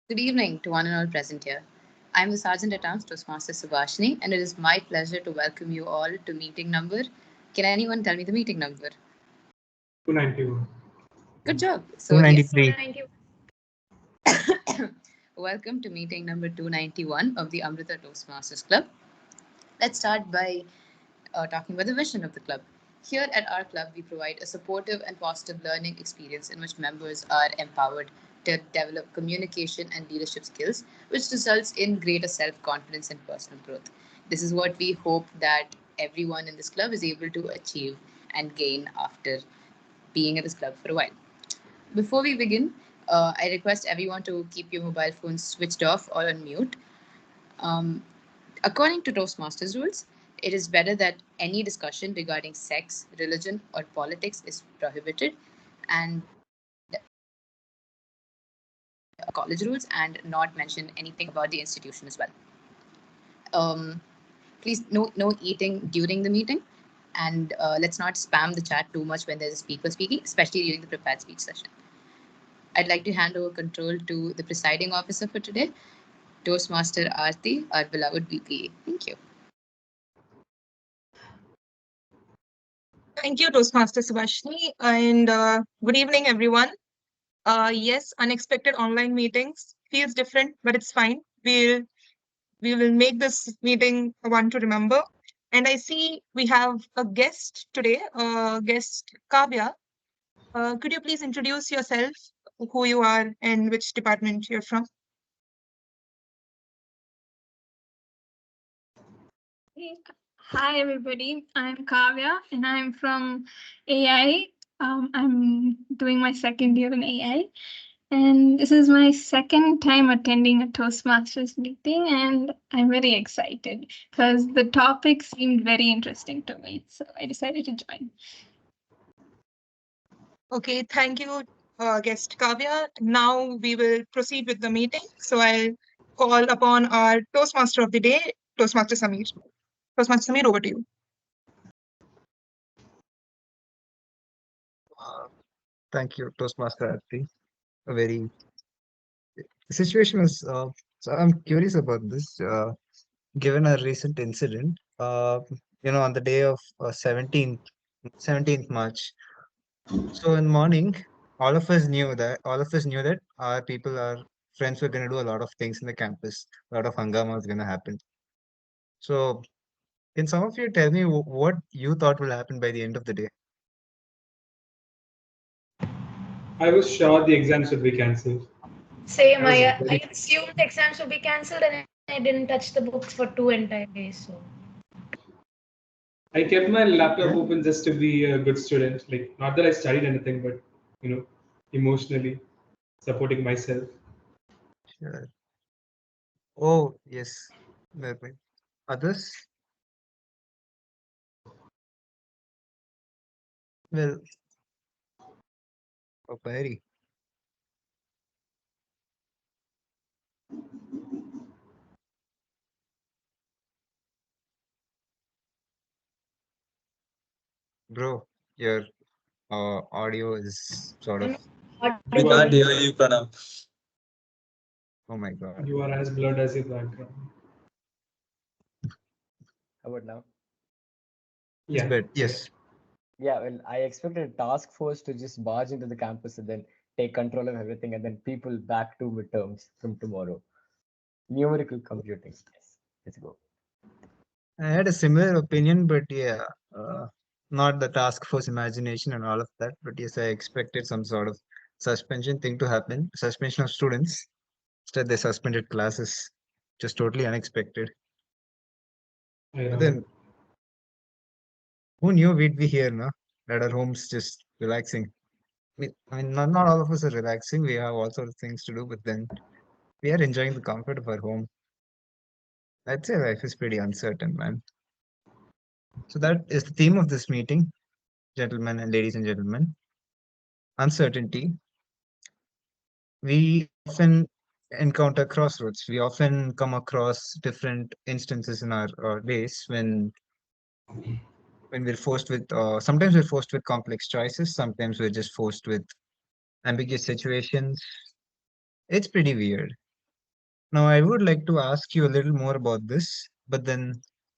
Good evening to one and all present here. I am the Sergeant at Arms Toastmaster Subhashini, and it is my pleasure to welcome you all to meeting number. Can anyone tell me the meeting number? 291. Good job. So, yes, 293. welcome to meeting number 291 of the Amrita Toastmasters Club. Let's start by talking about the vision of the club. Here at our club, we provide a supportive and positive learning experience in which members are empowered to develop communication and leadership skills, which results in greater self confidence and personal growth. This is what we hope that everyone in this club is able to achieve and gain after being at this club for a while. Before we begin, I request everyone to keep your mobile phones switched off or on mute. Um, According to Toastmasters rules, it is better that any discussion regarding sex, religion, or politics is prohibited, and college rules and not mention anything about the institution as well. Please, no eating during the meeting, and let's not spam the chat too much when there's a speaker speaking, especially during the prepared speech session. I'd like to hand over control to the presiding officer for today, Toastmaster Aarti, our beloved VPA. Thank you. Thank you, Toastmaster Subhashini, and good evening, everyone. Yes, unexpected online meetings feels different, but it's fine. We will make this meeting one to remember. And I see we have a guest today, guest Kavya. Could you please introduce yourself, who you are, and which department you're from? Hi everybody, I'm Kavya and I'm from AI. I'm doing my second year in AI, and this is my second time attending a Toastmasters meeting, and I'm very excited because the topic seemed very interesting to me, so I decided to join. Okay, thank you, guest Kavya. Now we will proceed with the meeting. So I'll call upon our Toastmaster of the day, Toastmaster Samir. Toastmaster Samir, over to you. Thank you, Toastmaster Arti. A very the situation is so I'm curious about this. Given a recent incident, on the day of 17th March. So in morning, all of us knew that our people, our friends were going to do a lot of things in the campus. A lot of hangama was going to happen. So can some of you tell me what you thought will happen by the end of the day? I was sure the exams would be cancelled. Same, I was I very. assumed the exams would be cancelled and I didn't touch the books for 2 entire days. So I kept my laptop Yeah. open just to be a good student. Like, not that I studied anything, but you know, emotionally supporting myself. Sure. Oh, yes. Maybe. Others? Well, very. Bro, your audio is sort of, audible. We can't hear you, Pranav. oh my God. You are as blurred as your background. How about now? It's Yeah. bad. Yes. Yeah, well, I expected a task force to just barge into the campus and then take control of everything and then people back to midterms from tomorrow. Numerical computing. Yes, let's go. I had a similar opinion, but yeah, uh, not the task force imagination and all of that. But yes, I expected some sort of suspension thing to happen, suspension of students. Instead, they suspended classes. Just totally unexpected. I But know. then, who knew we'd be here, no? At our homes, just relaxing. I mean, not all of us are relaxing. We have all sorts of things to do, but then we are enjoying the comfort of our home. I'd say life is pretty uncertain, man. So that is the theme of this meeting, gentlemen and ladies and gentlemen. Uncertainty. We often encounter crossroads. We often come across different instances in our days when we're forced with. Sometimes we're forced with complex choices. Sometimes we're just forced with ambiguous situations. It's pretty weird. Now, I would like to ask you a little more about this, but then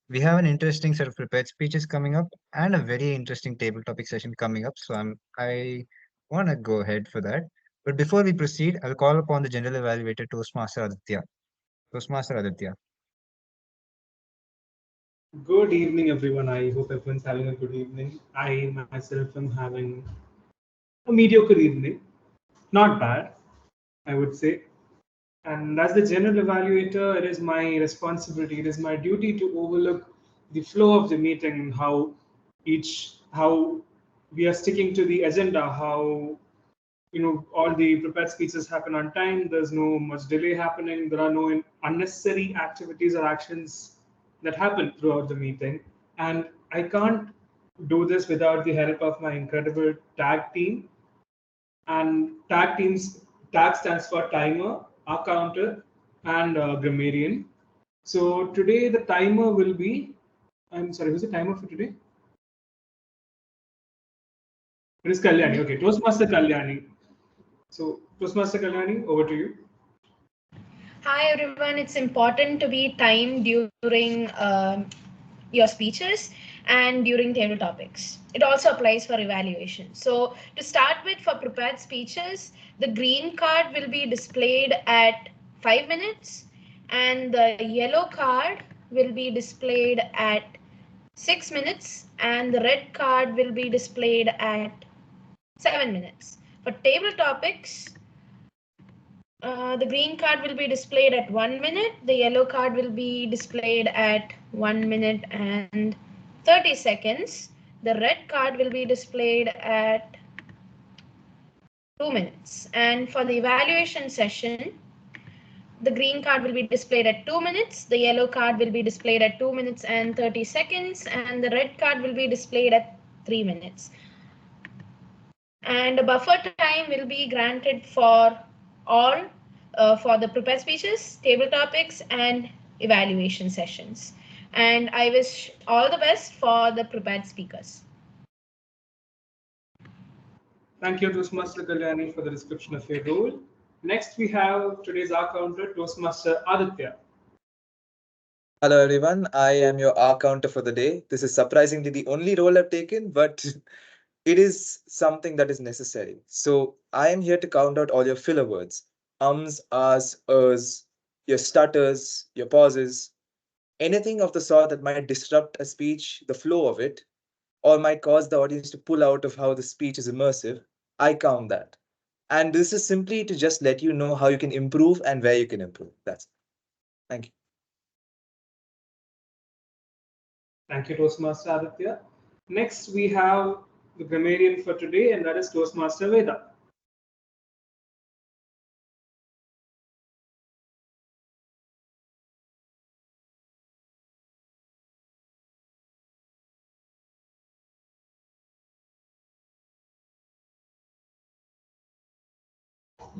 we have an interesting set of prepared speeches coming up and a very interesting table topic session coming up. So I want to go ahead for that. But before we proceed, I'll call upon the general evaluator Toastmaster Aditya. Toastmaster Aditya. Good evening, everyone. I hope everyone's having a good evening. I myself am having a mediocre evening. Not bad, I would say. And as the general evaluator, it is my responsibility, it is my duty to overlook the flow of the meeting and how we are sticking to the agenda, how all the prepared speeches happen on time, there's no much delay happening, there are no unnecessary activities or actions that happen throughout the meeting. And I can't do this without the help of my incredible tag team. And tag stands for timer, counter, and grammarian. So today the timer will be, I'm sorry, who's the timer for today? It is Kalyani. Okay, Toastmaster Kalyani. So Toastmaster Kalyani, over to you. Hi everyone, it's important to be timed during your speeches and during table topics. It also applies for evaluation. So to start with, for prepared speeches, the green card will be displayed at 5 minutes and the yellow card will be displayed at 6 minutes and the red card will be displayed at 7 minutes. For table topics, the green card will be displayed at 1 minute, the yellow card will be displayed at 1 minute and 30 seconds, the red card will be displayed at 2 minutes. And for the evaluation session, the green card will be displayed at 2 minutes, the yellow card will be displayed at 2 minutes and 30 seconds, and the red card will be displayed at 3 minutes. And a buffer time will be granted for all for the prepared speeches, table topics, and evaluation sessions. And I wish all the best for the prepared speakers. Thank you, Toastmaster Kalyani, for the description of your role. Next, we have today's counter, Toastmaster Aditya. Hello everyone, I am your R counter for the day. This is surprisingly the only role I've taken, but it is something that is necessary. So I am here to count out all your filler words. Ums, ahs, ers, your stutters, your pauses, anything of the sort that might disrupt a speech, the flow of it, or might cause the audience to pull out of how the speech is immersive. I count that. And this is simply to just let you know how you can improve and where you can improve. That's it. Thank you. Thank you, Toastmaster Aditya. Next, we have the grammarian for today, and that is Toastmaster Veda.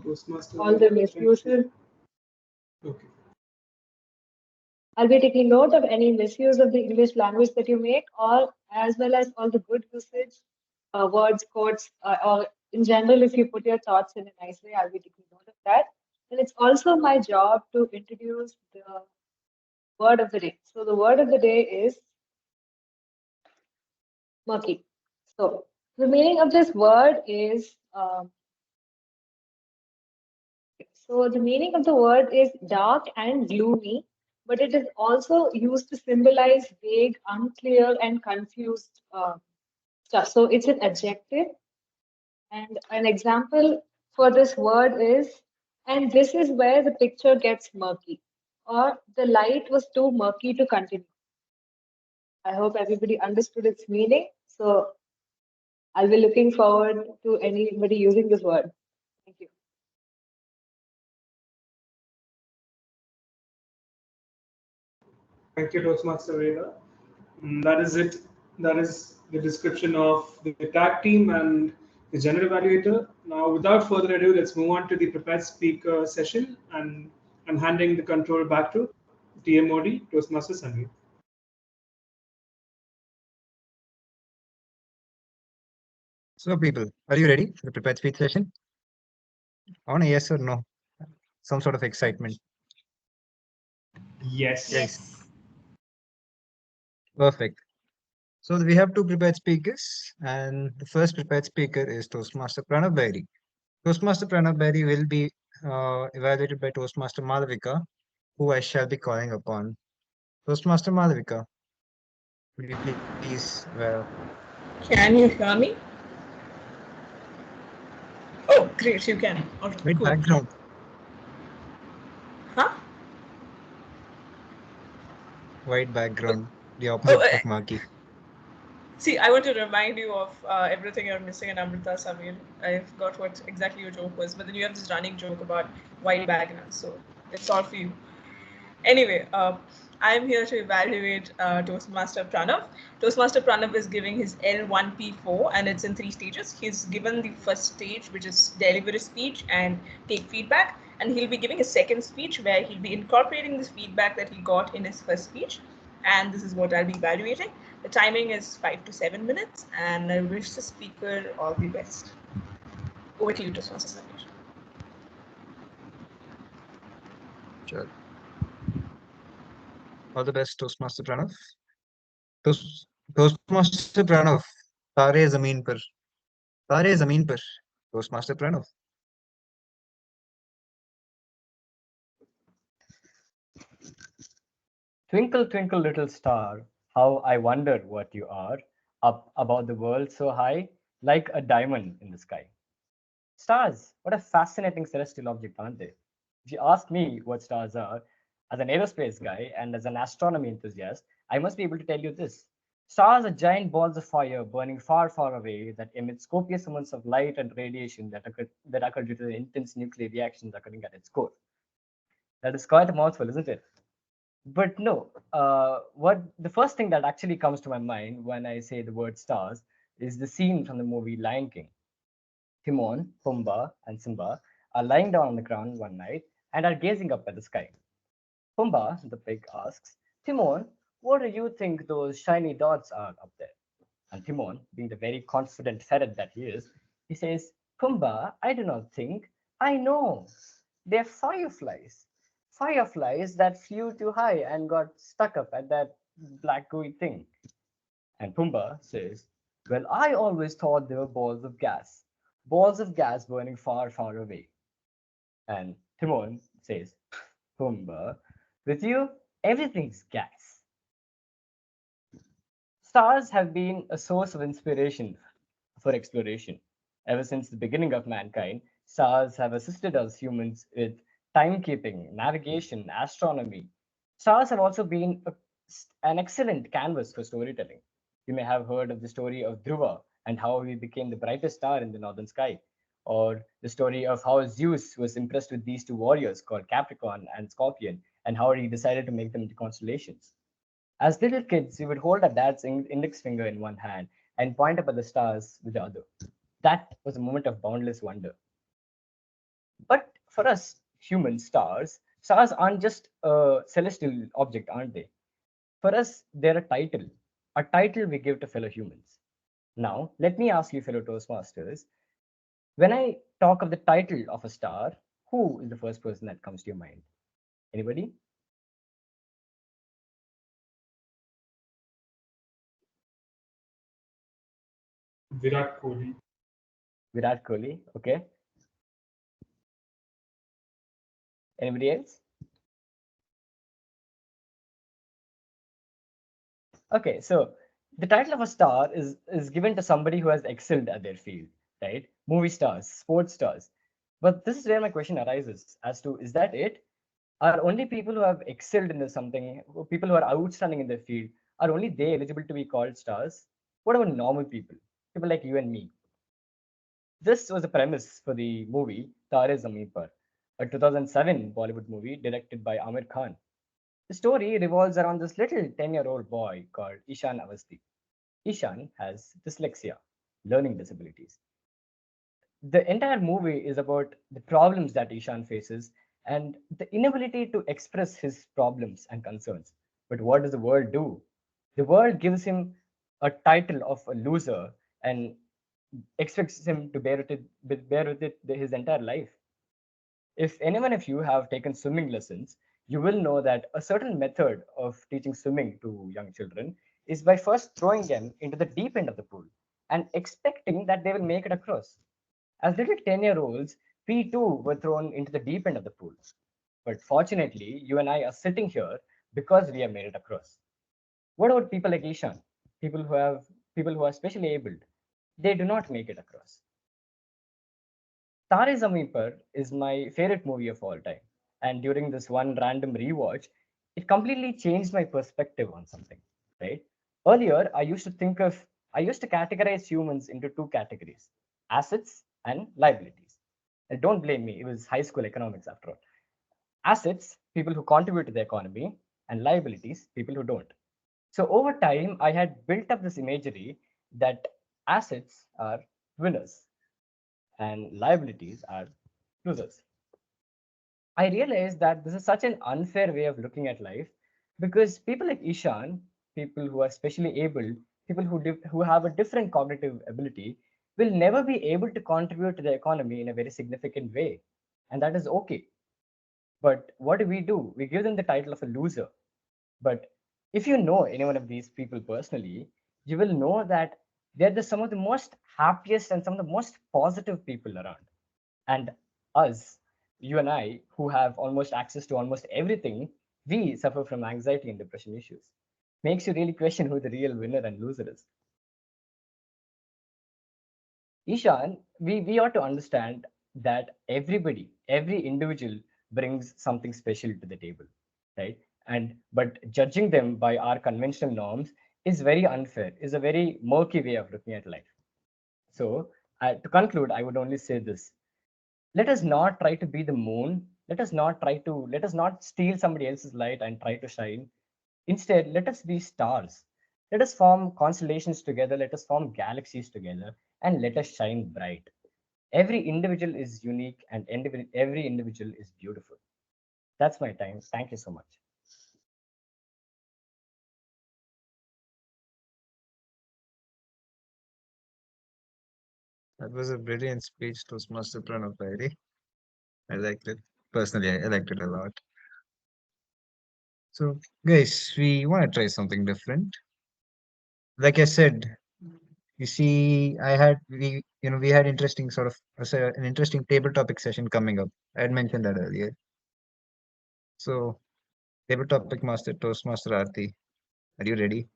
Toastmaster All the Veda. misuses. Okay. I'll be taking note of any misuse of the English language that you make, or as well as all the good usage, words, quotes, or in general, if you put your thoughts in a nice way, I'll be taking note of that. And it's also my job to introduce the word of the day. So the word of the day is murky. So the meaning of this word is so the meaning of the word is dark and gloomy, but it is also used to symbolize vague, unclear, and confused stuff. So it's an adjective. And an example for this word is, and this is where the picture gets murky, or the light was too murky to continue. I hope everybody understood its meaning. So I'll be looking forward to anybody using this word. Thank you. Thank you, Toastmaster Veda. That is it. That is the description of the tag team and the general evaluator. Now, without further ado, let's move on to the prepared speaker session. And I'm handing the control back to TMOD, Toastmaster Sandeep. So, people, are you ready for the prepared speech session? I want a yes or no, some sort of excitement. Yes. Yes. Perfect. So we have two prepared speakers, and the first prepared speaker is Toastmaster Pranav Berry. Toastmaster Pranav Berry will be evaluated by Toastmaster Malavika, who I shall be calling upon. Toastmaster Malavika, would you please, well, Can you hear me? Oh, great, you can. All right, with cool. background, Huh? white background, the opposite Oh, of murky. see, I want to remind you of everything you're missing in Amrita, Samir. I forgot what exactly your joke was, but then you have this running joke about white backgrounds, so it's all for you. Anyway, I'm here to evaluate Toastmaster Pranav. Toastmaster Pranav is giving his L1P4 and it's in 3 stages. He's given the first stage, which is deliver a speech and take feedback. And he'll be giving a second speech where he'll be incorporating this feedback that he got in his first speech. And this is what I'll be evaluating. The timing is 5 to 7 minutes, and I wish the speaker all the best. Over to you, Toastmaster Samir. Sure. All the best, Toastmaster Pranav. Toastmaster Pranav, तारे जमीन पर, तारे जमीन पर, Toastmaster Pranav. Twinkle, twinkle, little star, how I wonder what you are, up above the world so high, like a diamond in the sky. Stars, what a fascinating celestial object, aren't they? If you ask me what stars are, as an aerospace guy and as an astronomy enthusiast, I must be able to tell you this. Stars are giant balls of fire burning far, far away that emit copious amounts of light and radiation that occur due to the intense nuclear reactions occurring at its core. That is quite a mouthful, isn't it? But no, what the first thing that actually comes to my mind when I say the word stars is the scene from the movie Lion King. Timon, Pumbaa, and Simba are lying down on the ground one night and are gazing up at the sky. Pumbaa, the pig, asks, Timon, what do you think those shiny dots are up there? And Timon, being the very confident ferret that he is, he says, Pumbaa, I do not think, I know. They're fireflies. Fireflies that flew too high and got stuck up at that black gooey thing. And Pumbaa says, well, I always thought they were balls of gas burning far, far away. And Timon says, Pumbaa, with you, everything's gas. Stars have been a source of inspiration for exploration. Ever since the beginning of mankind, stars have assisted us humans with timekeeping, navigation, astronomy. Stars have also been an excellent canvas for storytelling. You may have heard of the story of Dhruva and how he became the brightest star in the northern sky, or the story of how Zeus was impressed with these two warriors called Capricorn and Scorpion, and how he decided to make them into constellations. As little kids, we would hold our dad's index finger in one hand and point up at the stars with the other. That was a moment of boundless wonder. But for us human stars aren't just a celestial object, aren't they? For us, they're a title we give to fellow humans. Now, let me ask you, fellow Toastmasters, when I talk of the title of a star, who is the first person that comes to your mind? Anybody? Virat Kohli. Virat Kohli, okay. Anybody else? Okay, so the title of a star is given to somebody who has excelled at their field, right? Movie stars, sports stars. But this is where my question arises as to, is that it? Are only people who have excelled in something, people who are outstanding in their field, are only they eligible to be called stars? What about normal people, people like you and me? This was the premise for the movie Tare Zameen Par, a 2007 Bollywood movie directed by Amir Khan. The story revolves around this little 10-year-old boy called Ishan Avasti. Ishan has dyslexia, learning disabilities. The entire movie is about the problems that Ishan faces and the inability to express his problems and concerns. But what does the world do? The world gives him a title of a loser and expects him to bear with it his entire life. If anyone of you have taken swimming lessons, you will know that a certain method of teaching swimming to young children is by first throwing them into the deep end of the pool and expecting that they will make it across. As little 10-year-olds, we too were thrown into the deep end of the pool. But fortunately, you and I are sitting here because we have made it across. What about people like Ishan? People who are specially abled. They do not make it across. Tare Zameen Par is my favorite movie of all time. And during this one random rewatch, it completely changed my perspective on something, right? Earlier, I used to categorize humans into two categories, assets and liabilities. And don't blame me, it was high school economics after all. Assets, people who contribute to the economy, and liabilities, people who don't. So over time, I had built up this imagery that assets are winners and liabilities are losers. I realized that this is such an unfair way of looking at life because people like Ishan, people who are specially able, people who have a different cognitive ability, will never be able to contribute to the economy in a very significant way. And that is okay. But what do? We give them the title of a loser. But if you know any one of these people personally, you will know that they're some of the most happiest and some of the most positive people around. And us, you and I, who have almost access to almost everything, we suffer from anxiety and depression issues. Makes you really question who the real winner and loser is. Ishan, we ought to understand that every individual brings something special to the table, right? And but judging them by our conventional norms is very unfair, is a very murky way of looking at life. So, to conclude, I would only say this: let us not try to be the moon. Let us not steal somebody else's light and try to shine. Instead, let us be stars. Let us form constellations together. Let us form galaxies together, and let us shine bright. Every individual is unique, and every individual is beautiful. That's my time. Thank you so much. That was a brilliant speech, Toastmaster Pranav Vairi. I liked it. Personally, I liked it a lot. So, guys, we want to try something different. Like I said, you see, we had interesting sort of an interesting table topic session coming up. I had mentioned that earlier. So, table topic master, Toastmaster Aarti, are you ready?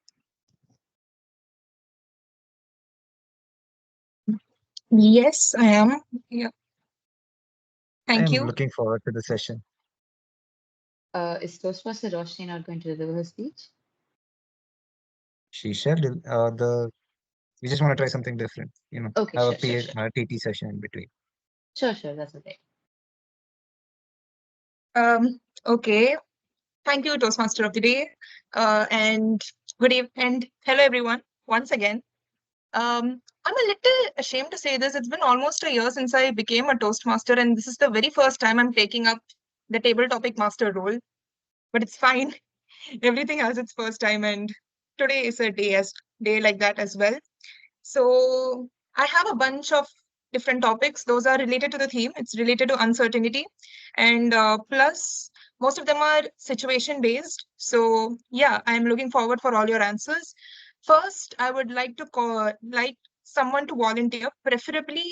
Yes, I am. Yeah. I Thank am you. looking forward to the session. Is Toastmaster Roshni not going to deliver her speech? She shall, we just want to try something different, Okay, have a sure. TT session in between. Sure, that's okay. Okay. Thank you, Toastmaster of the Day. And good evening, and hello, everyone, once again. I'm a little ashamed to say this. It's been almost a year since I became a Toastmaster, and this is the very first time I'm taking up the table topic master role. But it's fine. Everything has its first time, and today is a day like that as well. So I have a bunch of different topics. Those are related to the theme. It's related to uncertainty, and plus most of them are situation based. So yeah, I'm looking forward for all your answers. First, I would like to like someone to volunteer, preferably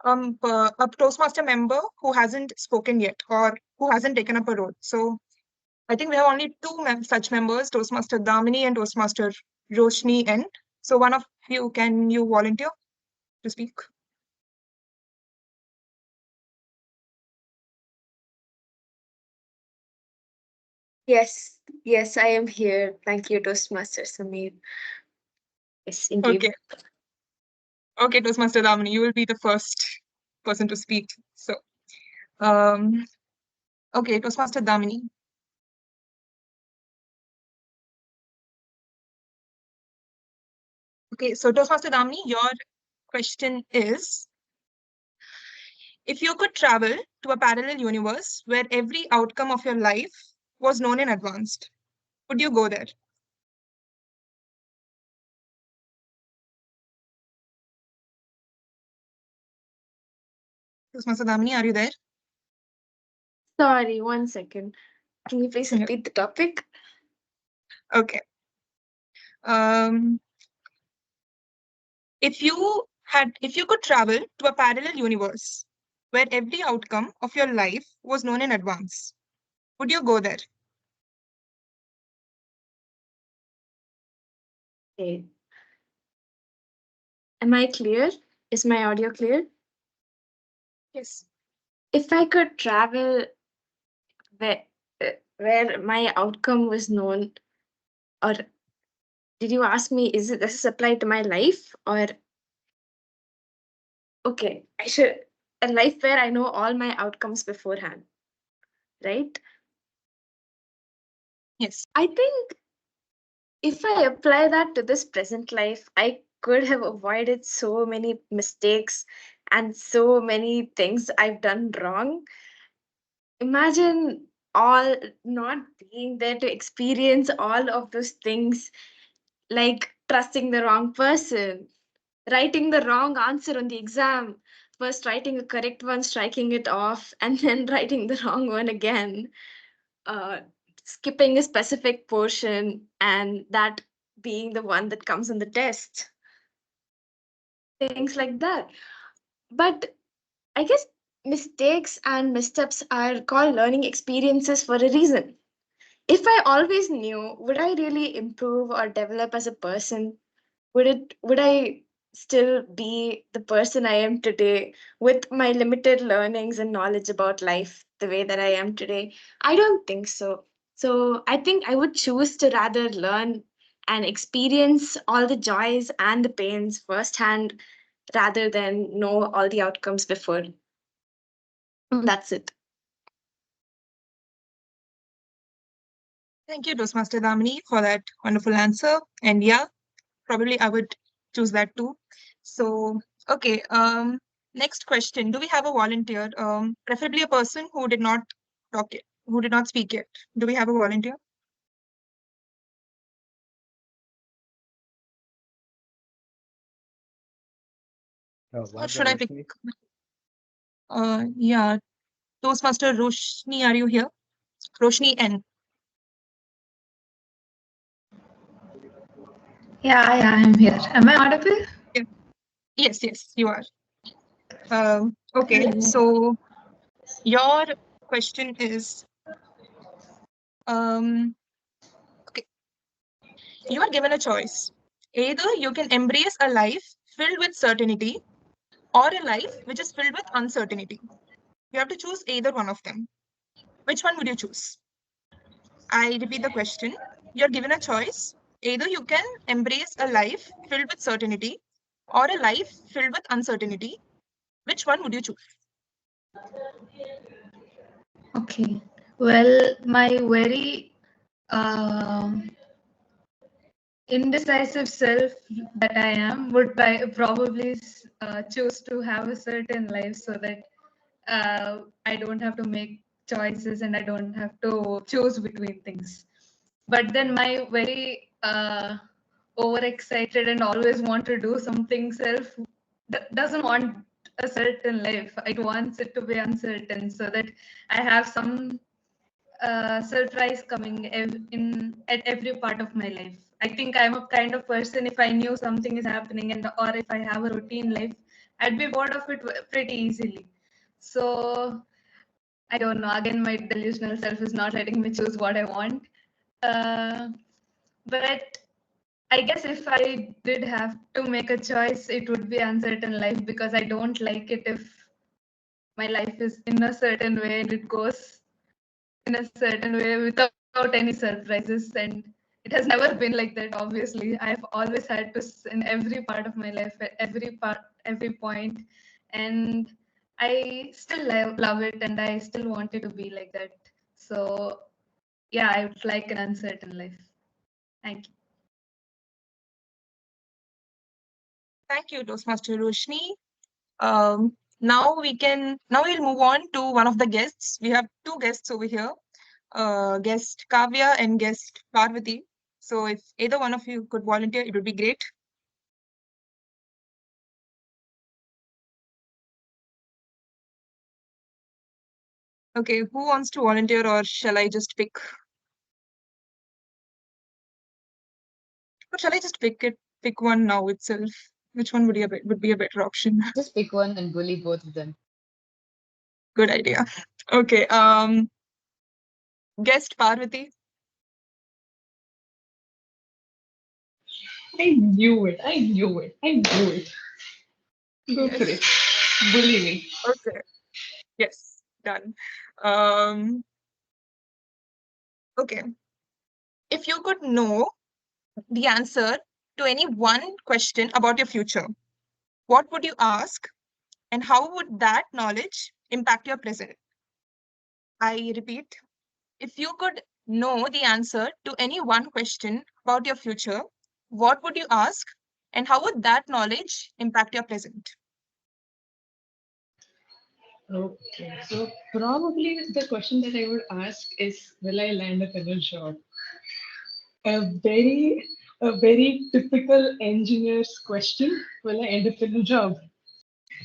a Toastmaster member who hasn't spoken yet or who hasn't taken up a role. So I think we have only two such members, Toastmaster Damini and Toastmaster Roshni N. So one of you, can you volunteer to speak? Yes, I am here. Thank you, Toastmaster Samir. Yes, indeed. Okay. Okay, Toastmaster Damini, you will be the first person to speak. So, um, okay, Toastmaster Damini. Okay, so Toastmaster Damini, your question is, if you could travel to a parallel universe where every outcome of your life was known in advance, would you go there? Toastmaster Damini, are you there? Sorry, 1 second. Can you please Yeah. repeat the topic? Okay. If you could travel to a parallel universe where every outcome of your life was known in advance, would you go there? Okay. Am I clear? Is my audio clear? Yes. If I could travel where, where my outcome was known, or did you ask me, does this apply to my life? Or, okay, a life where I know all my outcomes beforehand, right? Yes. I think if I apply that to this present life, I could have avoided so many mistakes and so many things I've done wrong. Imagine all not being there to experience all of those things, like trusting the wrong person, writing the wrong answer on the exam, first writing a correct one, striking it off, and then writing the wrong one again, uh, skipping a specific portion, and that being the one that comes on the test. Things like that. But I guess mistakes and missteps are called learning experiences for a reason. If I always knew, would I really improve or develop as a person? Would I still be the person I am today with my limited learnings and knowledge about life the way that I am today? I don't think so. So I think I would choose to rather learn and experience all the joys and the pains firsthand rather than know all the outcomes before. That's it. Thank you, Toastmaster Damini, for that wonderful answer. And yeah, probably I would choose that too. So, okay. Next question. Do we have a volunteer? Preferably a person who did not talk yet, who did not speak yet. Do we have a volunteer? Or What, should I pick? Roshni? Yeah, Toastmaster Roshni, are you here? Roshni N. Yeah, I'm here. Am I audible? Yeah. Yes, you are. Okay, so your question is, okay, you are given a choice. Either you can embrace a life filled with certainty or a life which is filled with uncertainty. You have to choose either one of them. Which one would you choose? I repeat the question. You're given a choice. Either you can embrace a life filled with certainty or a life filled with uncertainty. Which one would you choose? Okay. Well, my very indecisive self that I am would probably choose to have a certain life so that I don't have to make choices and I don't have to choose between things. But then my very overexcited and always want to do something self doesn't want a certain life. It wants it to be uncertain so that I have some surprise coming at every part of my life. I think I'm a kind of person, if I knew something is happening and or if I have a routine life, I'd be bored of it pretty easily. So I don't know. Again, my delusional self is not letting me choose what I want. But I guess if I did have to make a choice, it would be uncertain life because I don't like it if my life is in a certain way and it goes in a certain way without any surprises. And it has never been like that, obviously. I've always had to, in every part of my life, at every point. And I still love it and I still want it to be like that. So, yeah, I would like an uncertain life. Thank you. Thank you, Toastmaster Roshni. Now we'll move on to one of the guests. We have two guests over here, guest Kavya and guest Parvati. So if either one of you could volunteer, it would be great. Okay, who wants to volunteer, or shall I just pick? Or shall I just pick one now itself? Which one would be a better option? Just pick one and bully both of them. Good idea. Okay. Guest Parvati. I knew it. I knew it. I knew it. Go for it. Bully me. Okay. Yes. Done. Um. Okay. If you could know the answer to any one question about your future, what would you ask, and how would that knowledge impact your present? I repeat, if you could know the answer to any one question about your future, what would you ask, and how would that knowledge impact your present? Okay, so probably the question that I would ask is, will I land up in a job? A very, a very typical engineer's question. Will I end up in a job?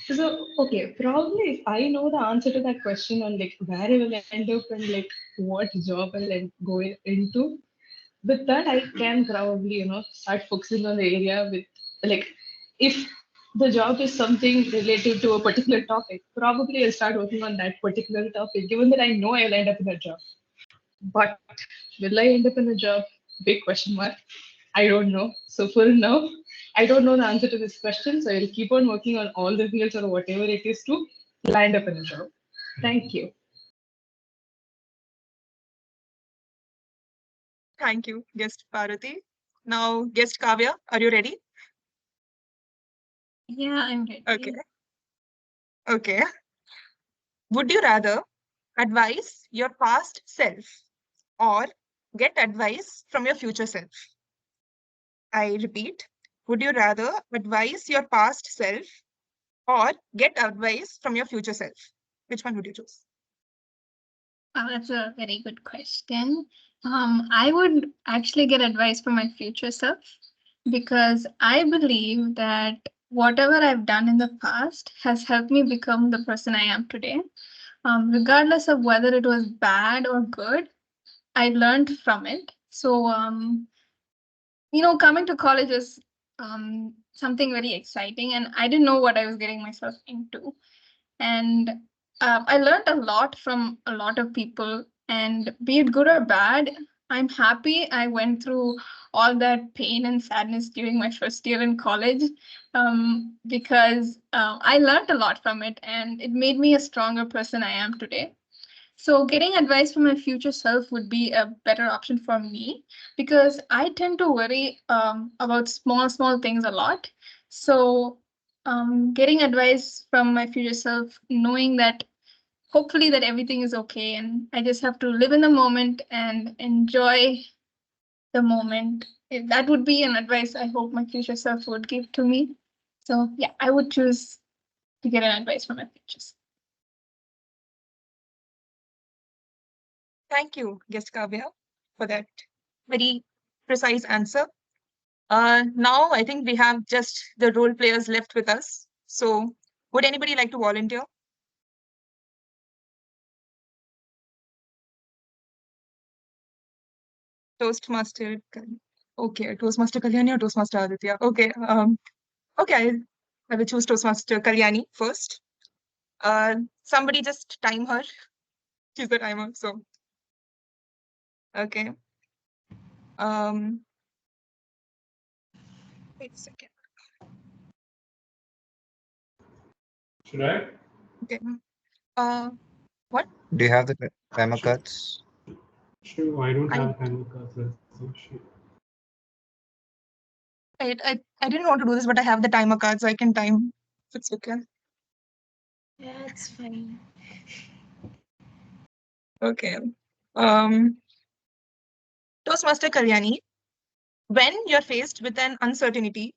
So, okay, probably if I know the answer to that question on like where I will end up and like what job I'll go into, with that I can probably start focusing on the area with like if the job is something related to a particular topic, probably I'll start working on that particular topic, given that I know I'll end up in a job. But will I end up in a job? Big question mark. I don't know. So for now, I don't know the answer to this question. So I'll keep on working on all the fields or whatever it is to land up in a job. Thank you. Thank you, guest Parvati. Now, guest Kavya, are you ready? Yeah, I'm ready. Okay. Okay. Would you rather advise your past self or get advice from your future self? I repeat, would you rather advise your past self or get advice from your future self? Which one would you choose? That's a very good question. I would actually get advice from my future self because I believe that whatever I've done in the past has helped me become the person I am today. Regardless of whether it was bad or good, I learned from it. So, coming to college is something very exciting, and I didn't know what I was getting myself into. And I learned a lot from a lot of people, and be it good or bad, I'm happy I went through all that pain and sadness during my first year in college, because I learned a lot from it, and it made me a stronger person I am today. So getting advice from my future self would be a better option for me because I tend to worry about small things a lot. So getting advice from my future self, knowing that hopefully that everything is okay and I just have to live in the moment and enjoy the moment. That would be an advice I hope my future self would give to me. So yeah, I would choose to get an advice from my future self. Thank you, guest Kavya, for that very precise answer. Now I think we have just the role players left with us. So would anybody like to volunteer? Toastmaster. Okay, Toastmaster Kalyani or Toastmaster Aditya? Okay. Okay, I will choose Toastmaster Kalyani first. Somebody just time her. She's the timer, so. Okay. Wait a second. Should I? Okay. What? Do you have the timer cards? Sure, I don't have timer cards. That's the issue. I didn't want to do this, but I have the timer card, so I can time. It's okay. Yeah, it's fine. Okay. Toastmaster Kalyani, when you're faced with an uncertainty,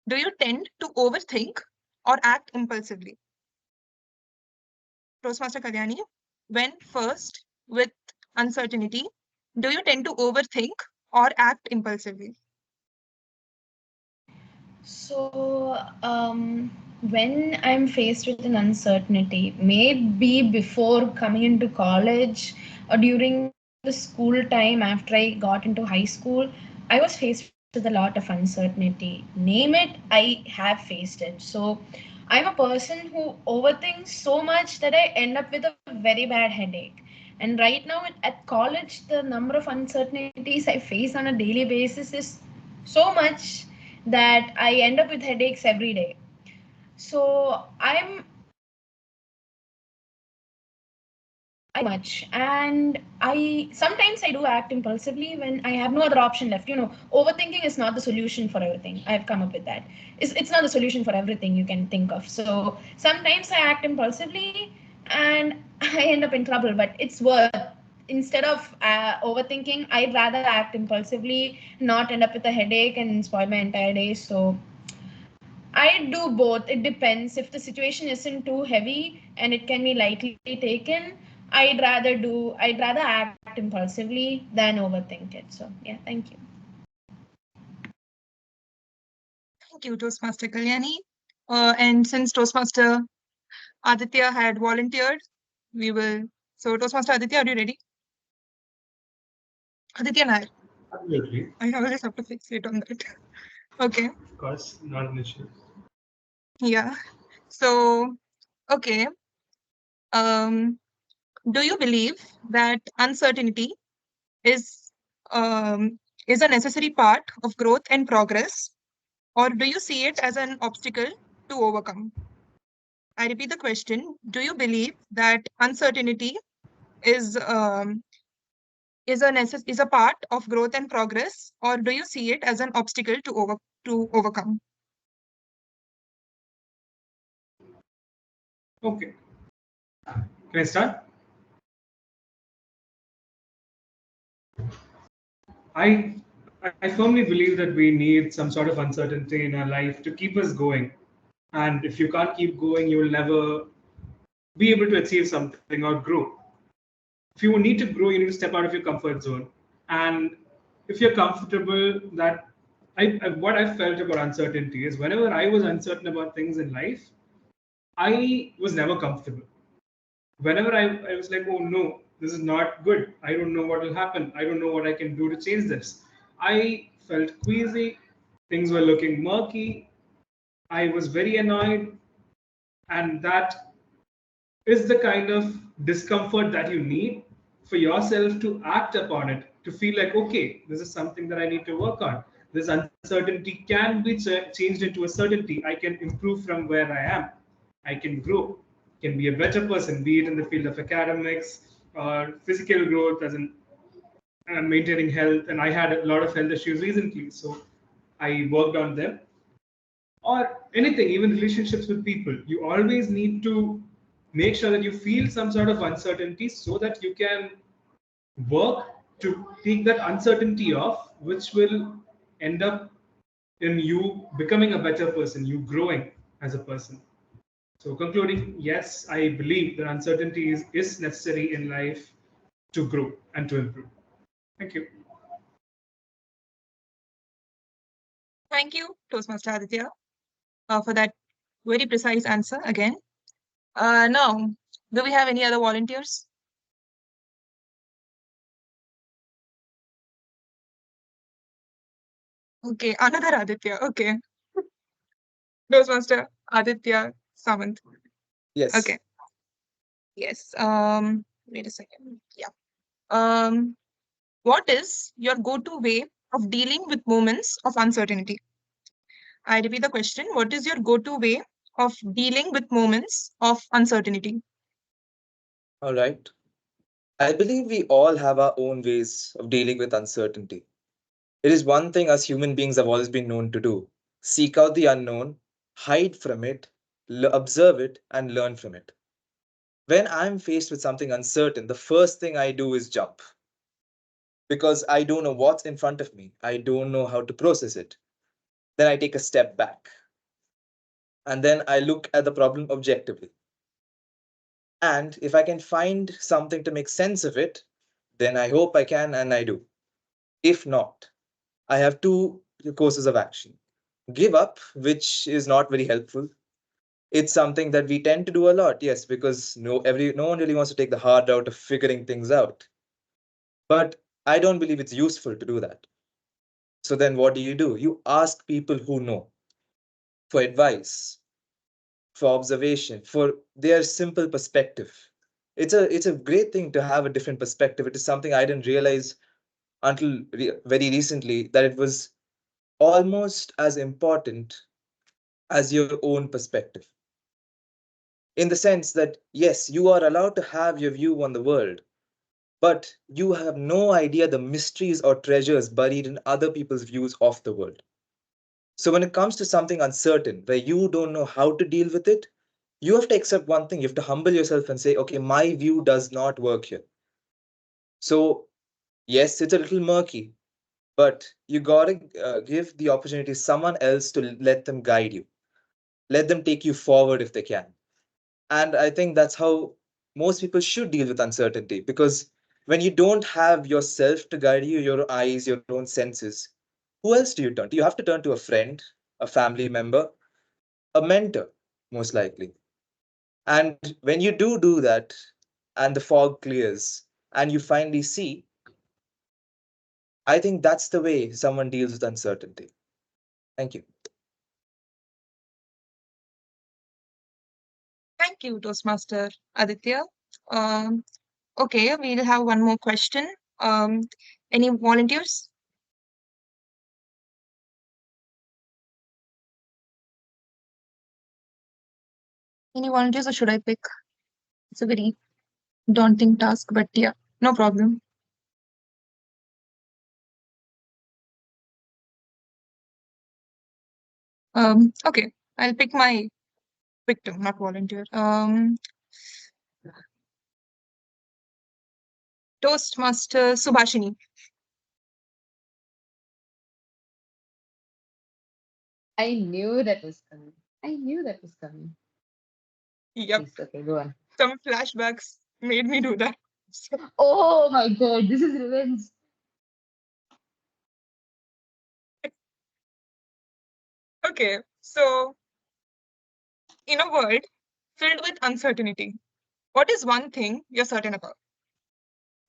do you tend to overthink or act impulsively? Toastmaster Kalyani, when first with uncertainty, do you tend to overthink or act impulsively? So, When I'm faced with an uncertainty, maybe before coming into college or during the school time after I got into high school, I was faced with a lot of uncertainty. Name it, I have faced it. So I'm a person who overthinks so much that I end up with a very bad headache. And right now at college, the number of uncertainties I face on a daily basis is so much that I end up with headaches every day. So I much, and I sometimes I do act impulsively when I have no other option left. Overthinking is not the solution for everything. I've come up with that. It's not the solution for everything you can think of. So sometimes I act impulsively and I end up in trouble, but it's worth. Instead of overthinking, I'd rather act impulsively, not end up with a headache and spoil my entire day. So I do both. It depends. If the situation isn't too heavy and it can be lightly taken, I'd rather act impulsively than overthink it. So yeah, thank you. Thank you, Toastmaster Kalyani. And since Toastmaster Aditya had volunteered, we will. So, Toastmaster Aditya, are you ready? Aditya Nair. Absolutely. I always have to fixate on that. Okay. Of course, not an issue. Yeah. So, okay. Do you believe that uncertainty is is a necessary part of growth and progress, or do you see it as an obstacle to overcome? I repeat the question: do you believe that uncertainty is is a part of growth and progress, or do you see it as an obstacle to overcome? Okay. Can I start? I I firmly believe that we need some sort of uncertainty in our life to keep us going. And if you can't keep going, you will never be able to achieve something or grow. If you need to grow, you need to step out of your comfort zone. And if you're comfortable, that what I felt about uncertainty is whenever I was uncertain about things in life, I was never comfortable. Whenever I was like, oh no, this is not good. I don't know what will happen. I don't know what I can do to change this. I felt queasy. Things were looking murky. I was very annoyed. And that is the kind of discomfort that you need for yourself to act upon it, to feel like, okay, this is something that I need to work on. This uncertainty can be changed into a certainty. I can improve from where I am. I can grow, can be a better person, be it in the field of academics or physical growth, as in maintaining health. And I had a lot of health issues recently, so I worked on them. Or anything, even relationships with people. You always need to make sure that you feel some sort of uncertainty so that you can work to take that uncertainty off, which will end up in you becoming a better person, you growing as a person. So, concluding, yes, I believe that uncertainty is necessary in life to grow and to improve. Thank you. Thank you, Toastmaster Aditya, for that very precise answer again. Now, do we have any other volunteers? Okay, another Aditya. Okay. Toastmaster Aditya Samant. Yes. Okay. Yes. Wait a second. Yeah. What is your go-to way of dealing with moments of uncertainty? I repeat the question. What is your go-to way of dealing with moments of uncertainty? All right. I believe we all have our own ways of dealing with uncertainty. It is one thing us human beings have always been known to do: seek out the unknown, hide from it, observe it, and learn from it. When I'm faced with something uncertain, the first thing I do is jump because I don't know what's in front of me. I don't know how to process it. Then I take a step back and then I look at the problem objectively. And if I can find something to make sense of it, then I hope I can and I do. If not, I have two courses of action: give up, which is not very helpful, It's something that we tend to do a lot, yes, because no one really wants to take the hard route of figuring things out. But I don't believe it's useful to do that. So then what do? You ask people who know for advice, for observation, for their simple perspective. It's a great thing to have a different perspective. It is something I didn't realize until very recently, that it was almost as important as your own perspective. In the sense that, yes, you are allowed to have your view on the world, but you have no idea the mysteries or treasures buried in other people's views of the world. So when it comes to something uncertain, where you don't know how to deal with it, you have to accept one thing. You have to humble yourself and say, okay, my view does not work here. So yes, it's a little murky, but you gotta give the opportunity to someone else to let them guide you. Let them take you forward if they can. And I think that's how most people should deal with uncertainty, because when you don't have yourself to guide you, your eyes, your own senses, who else do you turn to? You have to turn to a friend, a family member, a mentor, most likely. And when you do that, and the fog clears, and you finally see, I think that's the way someone deals with uncertainty. Thank you. Thank you, Toastmaster Aditya. Um, okay, we'll have one more question. Any volunteers? Any volunteers, or should I pick? It's a very daunting task, but yeah, no problem. Okay, I'll pick my victim, not volunteer. Toastmaster Subhashini. I knew that was coming. I knew that was coming. Yep. Please, okay, go on. Some flashbacks made me do that. Oh my god, this is revenge. Okay, so in a world filled with uncertainty, what is one thing you're certain about?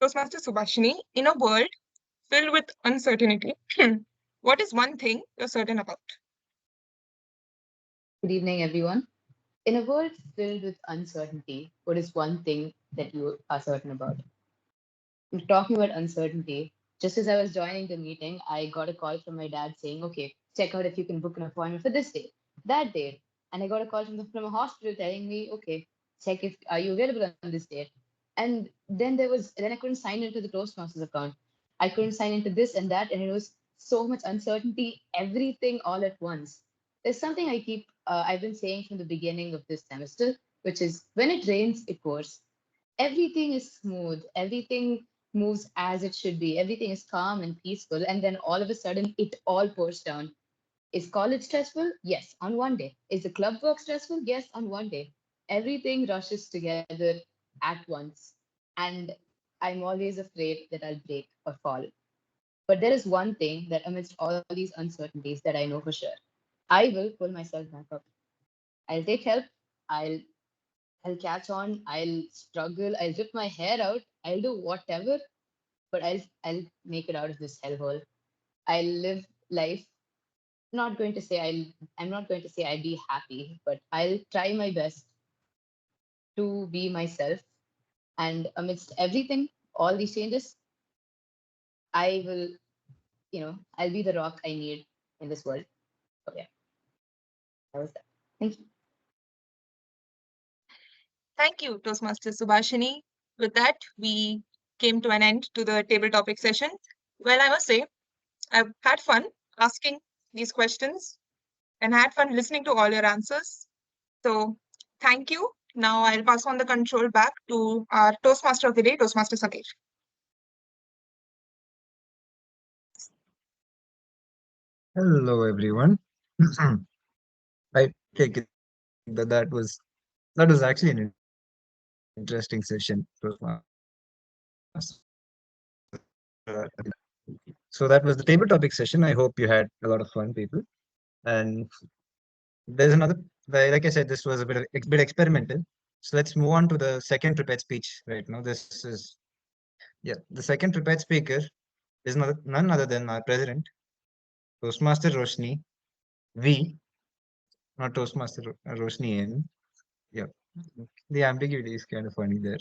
Toastmaster Subhashini, in a world filled with uncertainty, what is one thing you're certain about? Good evening, everyone. In a world filled with uncertainty, what is one thing that you are certain about? Talking about uncertainty, just as I was joining the meeting, I got a call from my dad saying, okay, check out if you can book an appointment for this date, that date. And I got a call from a hospital telling me, okay, check if are you available on this date. And then I couldn't sign into the Toastmasters account. I couldn't sign into this and that, and it was so much uncertainty, everything all at once. There's something I've been saying from the beginning of this semester, which is when it rains, it pours. Everything is smooth, everything moves as it should be, everything is calm and peaceful, and then all of a sudden it all pours down. Is college stressful? Yes, on one day. Is the club work stressful? Yes, on one day. Everything rushes together at once, and I'm always afraid that I'll break or fall. But there is one thing that amidst all these uncertainties that I know for sure, I will pull myself back up. I'll take help. I'll catch on, I'll struggle, I'll rip my hair out, I'll do whatever, but I'll make it out of this hellhole. I'll live life. Not going to say I'm not going to say I'll be happy, but I'll try my best to be myself. And amidst everything, all these changes, I will, I'll be the rock I need in this world. So yeah, that was that. Thank you. Thank you, Toastmaster Subhashini. With that, we came to an end to the table topic session. Well, I must say, I've had fun asking these questions and had fun listening to all your answers. So thank you. Now I'll pass on the control back to our Toastmaster of the day, Toastmaster Sameer. Hello, everyone. I take it that was actually an interesting session. So that was the table topic session. I hope you had a lot of fun, people. And there's another like I said, this was a bit experimental. So let's move on to the second prepared speech right now. This is, yeah, the second prepared speaker is none other than our president, Toastmaster Roshni. We, not Toastmaster Roshni N. Yeah, the ambiguity is kind of funny there.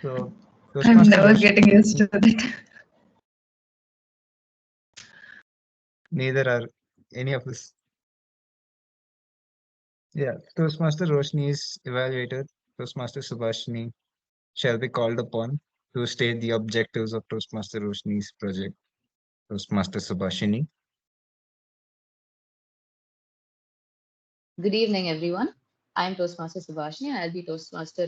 So I'm Toastmaster never Roshni, getting used to it. neither are any of us. Yeah, Toastmaster Roshni's evaluator, Toastmaster Subhashini, shall be called upon to state the objectives of Toastmaster Roshni's project. Toastmaster Subhashini. Good evening, everyone. I'm Toastmaster Subhashini. I'll be Toastmaster.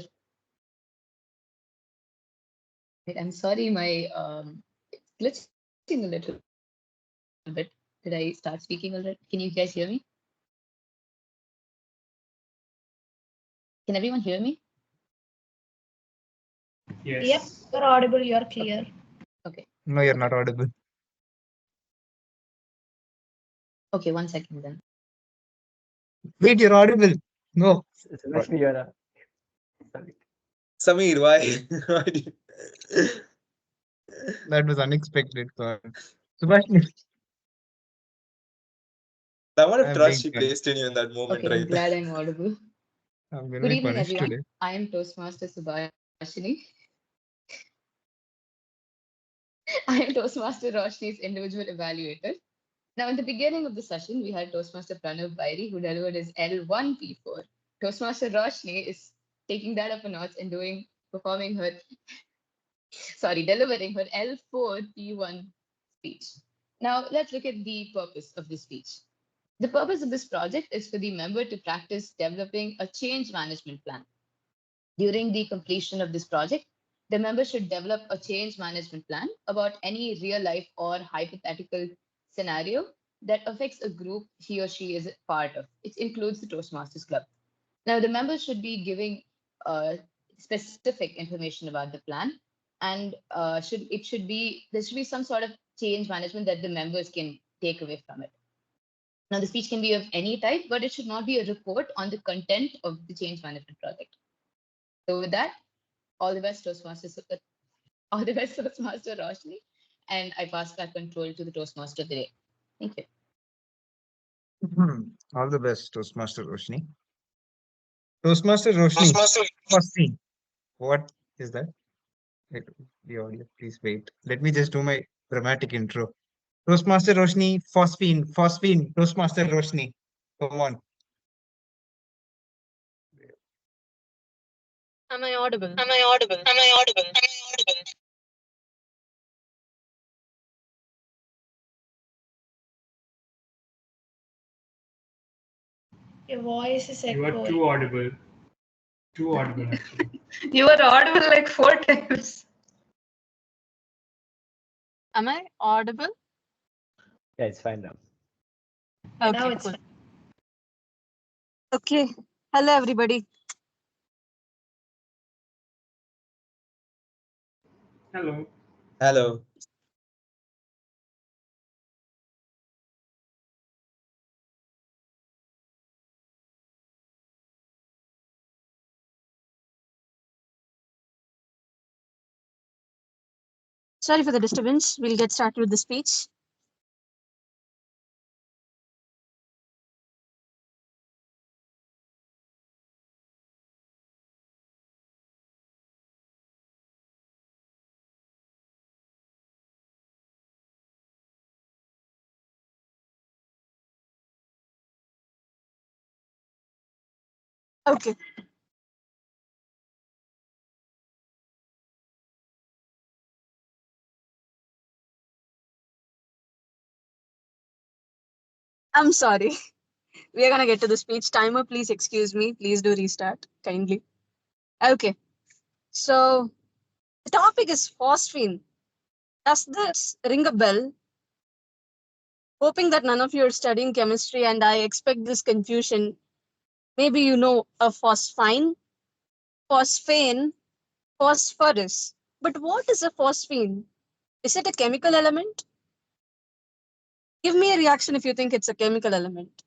Wait, I'm sorry, my it's glitching a little bit. Did I start speaking already? Can you guys hear me? Can everyone hear me? Yes. Yep, you're audible, you're clear. Okay. No, you're not audible. Okay, 1 second then. Wait, you're audible. No. Roshni, you're a... Sorry. Sameer, why? Why do you- That was unexpected. Subhashini. The amount of I'm trust being she placed in you in that moment, Okay, I'm right? glad I'm audible. I'm going Good to be evening, punished everyone. today. I am Toastmaster Subhashini. I am Toastmaster Roshni's individual evaluator. Now, in the beginning of the session, we had Toastmaster Pranav Bairi, who delivered his L1P4. Toastmaster Roshni is taking that up a notch and delivering her L4P1 speech. Now, let's look at the purpose of this speech. The purpose of this project is for the member to practice developing a change management plan. During the completion of this project, the member should develop a change management plan about any real life or hypothetical scenario that affects a group he or she is part of. It includes the Toastmasters Club. Now, the members should be giving specific information about the plan, and there should be some sort of change management that the members can take away from it. Now, the speech can be of any type, but it should not be a report on the content of the change management project. So, with that, all the best, Toastmasters. All the best, Toastmaster Roshni. And I pass back control to the Toastmaster today. Thank you. All the best, Toastmaster Roshni. Toastmaster Roshni. Roshni. What is that? Wait, the audio, please wait. Let me just do my dramatic intro. Toastmaster Roshni, phosphine, Toastmaster Roshni. Come on. Am I audible? Am I audible? Am I audible? Am I audible? Your voice is You are echoing. too audible. Too audible, actually. You were audible like 4 times. Am I audible? Yeah, it's fine now. Now Okay, it's cool. fine. Okay. Hello, everybody. Hello. Hello. Sorry for the disturbance. We'll get started with the speech. Okay. I'm sorry. We are going to get to the speech. Timer, please excuse me. Please do restart kindly. Okay. So the topic is phosphine. Does this ring a bell? Hoping that none of you are studying chemistry and I expect this confusion. Maybe you know a phosphine, phosphane, phosphorus. But what is a phosphine? Is it a chemical element? Give me a reaction if you think it's a chemical element.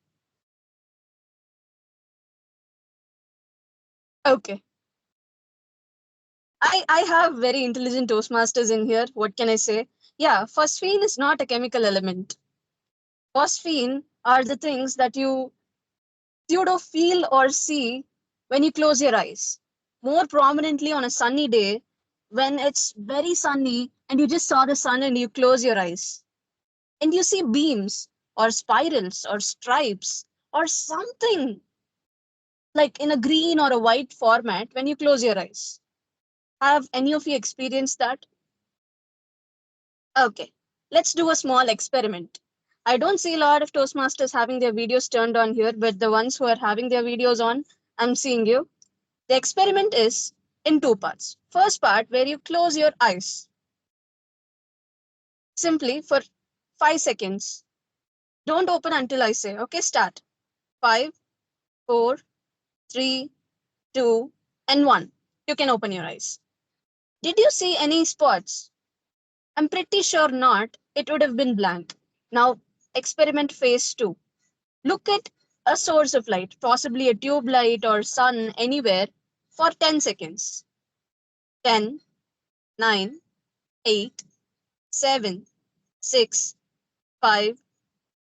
Okay. I have very intelligent Toastmasters in here. What can I say? Yeah, phosphine is not a chemical element. Phosphine are the things that you pseudo feel or see when you close your eyes. More prominently on a sunny day, when it's very sunny and you just saw the sun and you close your eyes. And you see beams or spirals or stripes or something like in a green or a white format when you close your eyes. Have any of you experienced that? Okay, let's do a small experiment. I don't see a lot of Toastmasters having their videos turned on here, but the ones who are having their videos on, I'm seeing you. The experiment is in two parts. First part, where you close your eyes simply for 5 seconds. Don't open until I say, okay, start. 5, 4, 3, 2, and 1. You can open your eyes. Did you see any spots? I'm pretty sure not. It would have been blank. Now, experiment phase 2. Look at a source of light, possibly a tube light or sun anywhere, for 10 seconds. 10, 9, 8, 7, 6, 5,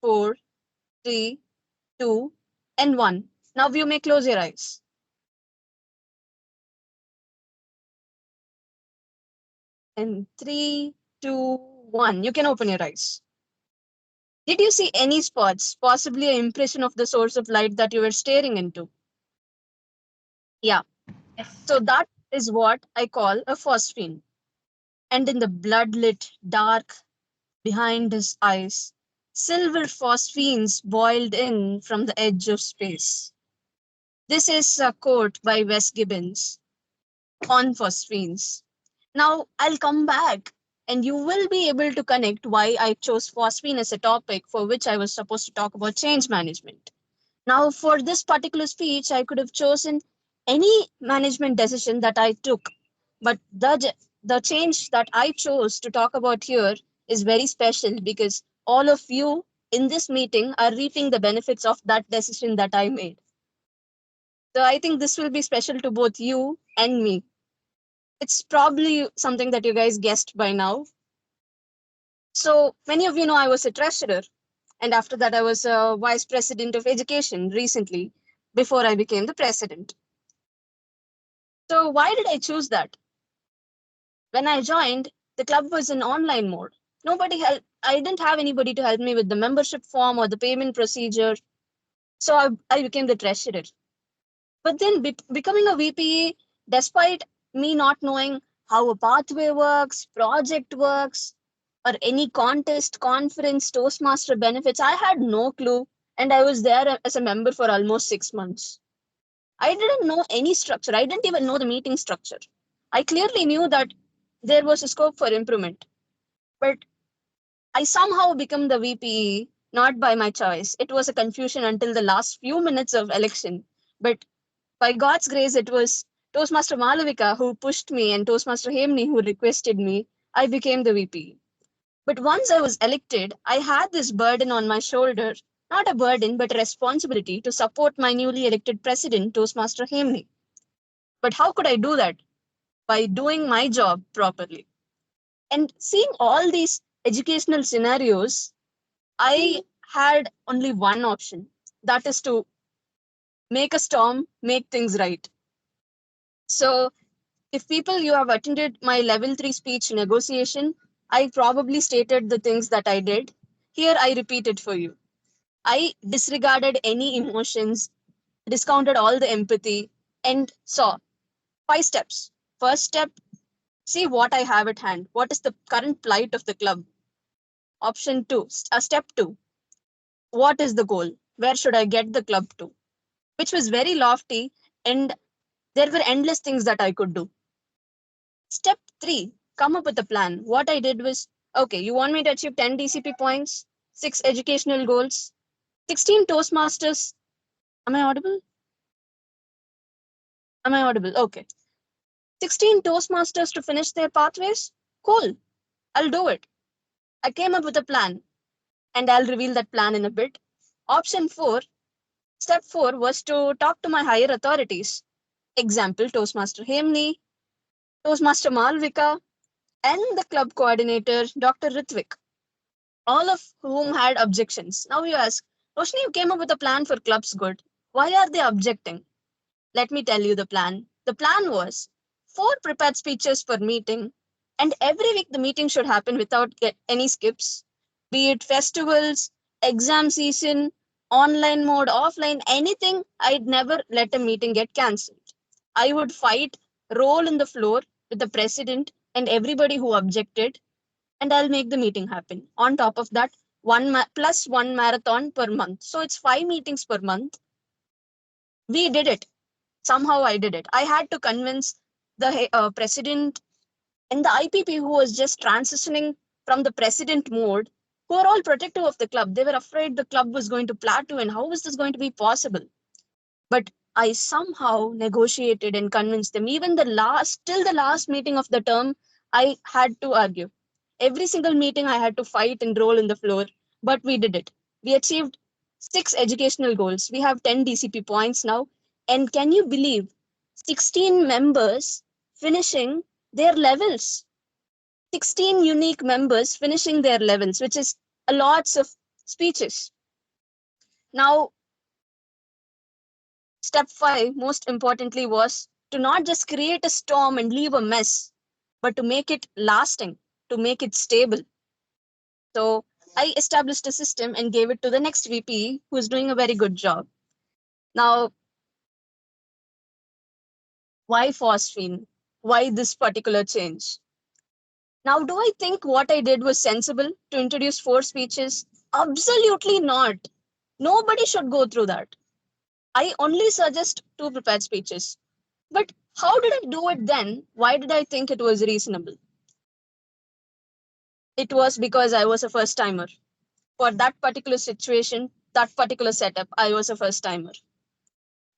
4, 3, 2, and 1. Now you may close your eyes. And 3, 2, 1. You can open your eyes. Did you see any spots, possibly an impression of the source of light that you were staring into? Yeah. So that is what I call a phosphine. And in the blood-lit dark behind his eyes, silver phosphines boiled in from the edge of space. This is a quote by Wes Gibbons on phosphines. Now I'll come back and you will be able to connect why I chose phosphine as a topic for which I was supposed to talk about change management. Now, for this particular speech, I could have chosen any management decision that I took, but the change that I chose to talk about here is very special because all of you in this meeting are reaping the benefits of that decision that I made. So I think this will be special to both you and me. It's probably something that you guys guessed by now. So many of you know I was a treasurer, and after that I was a vice president of education recently before I became the president. So why did I choose that? When I joined, the club was in online mode. Nobody helped. I didn't have anybody to help me with the membership form or the payment procedure. So I became the treasurer. But then becoming a VP, despite me not knowing how a pathway works, project works, or any contest, conference, Toastmaster benefits, I had no clue. And I was there as a member for almost 6 months. I didn't know any structure. I didn't even know the meeting structure. I clearly knew that there was a scope for improvement. But I somehow became the VP, not by my choice. It was a confusion until the last few minutes of election. But by God's grace, it was Toastmaster Malavika who pushed me and Toastmaster Hemni who requested me. I became the VP. But once I was elected, I had this burden on my shoulder. Not a burden, but a responsibility to support my newly elected president, Toastmaster Hemni. But how could I do that? By doing my job properly. And seeing all these educational scenarios, I had only one option. That is to make a storm, make things right. So if people you have attended my level 3 speech negotiation, I probably stated the things that I did. Here I repeat it for you. I disregarded any emotions, discounted all the empathy, and saw 5 steps. First step, see what I have at hand. What is the current plight of the club? Option 2, step 2. What is the goal? Where should I get the club to? Which was very lofty, and there were endless things that I could do. Step 3, come up with a plan. What I did was, okay, you want me to achieve 10 DCP points, 6 educational goals, 16 Toastmasters. Am I audible? Am I audible? Okay. 16 Toastmasters to finish their pathways? Cool. I'll do it. I came up with a plan, and I'll reveal that plan in a bit. Option 4, step 4 was to talk to my higher authorities. Example, Toastmaster Hemni, Toastmaster Malvika, and the club coordinator, Dr. Ritvik, all of whom had objections. Now you ask, Roshni, you came up with a plan for clubs good. Why are they objecting? Let me tell you the plan. The plan was 4 prepared speeches per meeting, and every week the meeting should happen without any skips, be it festivals, exam season, online mode, offline, anything. I'd never let a meeting get cancelled. I would fight, roll in the floor with the president and everybody who objected, and I'll make the meeting happen. On top of that, plus one marathon per month. So it's 5 meetings per month. We did it. Somehow I did it. I had to convince the president and the IPP who was just transitioning from the president mode, who are all protective of the club. They were afraid the club was going to plateau and how was this going to be possible? But I somehow negotiated and convinced them. Even till the last meeting of the term, I had to argue. Every single meeting, I had to fight and roll in the floor, but we did it. We achieved 6 educational goals. We have 10 DCP points now. And can you believe 16 members finishing their levels? 16 unique members finishing their levels, which is a lots of speeches. Now, step 5, most importantly, was to not just create a storm and leave a mess, but to make it lasting, to make it stable. So I established a system and gave it to the next VP who is doing a very good job. Now, why phosphine? Why this particular change? Now, do I think what I did was sensible to introduce 4 speeches? Absolutely not. Nobody should go through that. I only suggest 2 prepared speeches. But how did I do it then? Why did I think it was reasonable? It was because I was a first timer. For that particular situation, that particular setup, I was a first timer.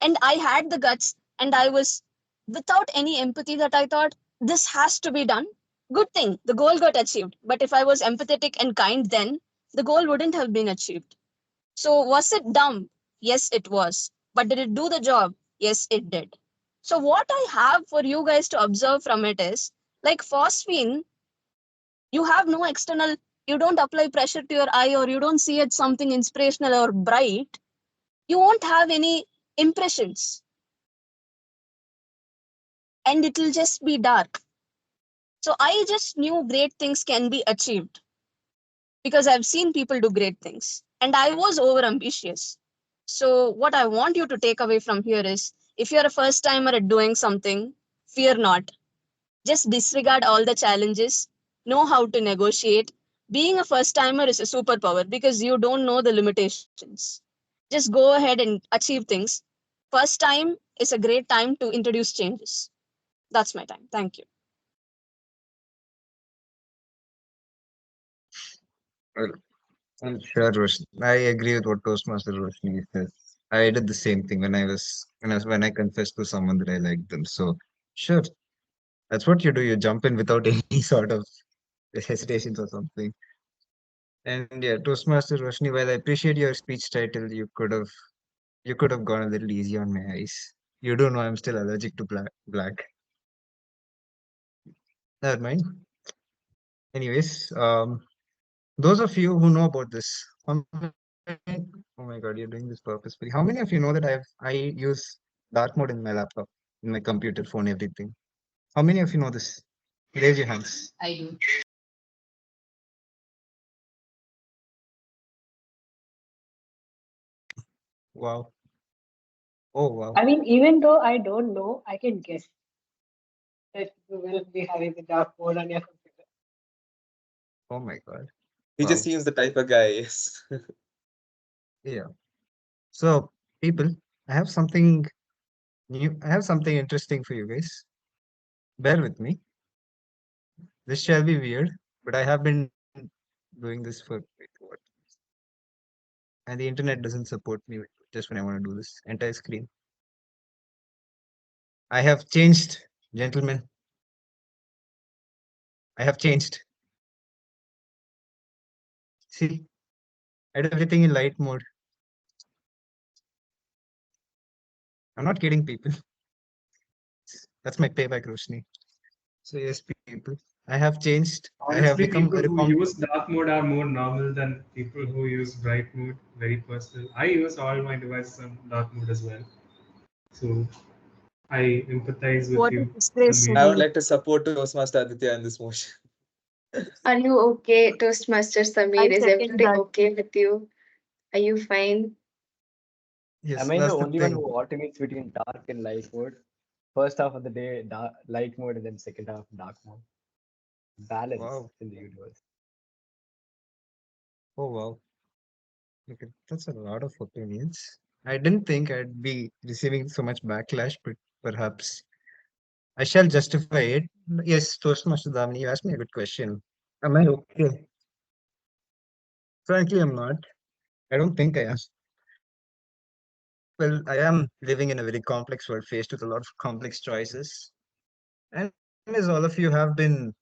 And I had the guts, and I was without any empathy that I thought this has to be done. Good thing, the goal got achieved. But if I was empathetic and kind then, the goal wouldn't have been achieved. So was it dumb? Yes, it was. But did it do the job? Yes, it did. So what I have for you guys to observe from it is, like phosphine, you have no external, you don't apply pressure to your eye or you don't see it something inspirational or bright. You won't have any impressions. And it'll just be dark. So I just knew great things can be achieved because I've seen people do great things. And I was over ambitious. So what I want you to take away from here is, if you're a first timer at doing something, fear not. Just disregard all the challenges, know how to negotiate. Being a first timer is a superpower because you don't know the limitations. Just go ahead and achieve things. First time is a great time to introduce changes. That's my time. Thank you. Well, I'm sure, Roshni. I agree with what Toastmaster Roshni says. I did the same thing when I confessed to someone that I liked them. So sure, that's what you do. You jump in without any sort of hesitations or something. And yeah, Toastmaster Roshni, while I appreciate your speech title, you could have gone a little easy on my eyes. You don't know I'm still allergic to black. Never mind. Anyways, those of you who know about this, oh my god, you're doing this purposefully. How many of you know that I use dark mode in my laptop, in my computer, phone, everything? How many of you know this? Raise your hands. I do. Wow. Oh wow. I mean, even though I don't know, I can guess that you will be having the dark mode on your computer. Oh my god. He just Wow. seems the type of guy. Yes. Yeah. So people, I have something new. I have something interesting for you guys. Bear with me. This shall be weird, but I have been doing this for wait, what? And the internet doesn't support me just when I want to do this entire screen. I have changed, gentlemen. I have changed. See, I did everything in light mode. I'm not kidding, people. That's my payback, Roshni. So yes, people, I have changed. I have Honestly, become people a who use dark mode are more normal than people who use bright mode. Very personal. I use all my devices on dark mode as well. So I empathize with What a you, disgrace, Samir. I would Samir. like to support Toastmaster Aditya in this motion. Are you okay, Toastmaster Samir? I Is second everything that. okay with you? Are you fine? yes, Am I the that's the only one thing. who alternates between dark and light mode? First half of the day, light mode, and then second half, dark mode. Balance Wow. in the universe. Oh wow. Okay, that's a lot of opinions. I didn't think I'd be receiving so much backlash, but perhaps I shall justify it. Yes, Toastmaster Damini, you asked me a good question. Am I okay? Frankly, I'm not. I don't think I am. Well, I am living in a very complex world faced with a lot of complex choices. And as all of you have been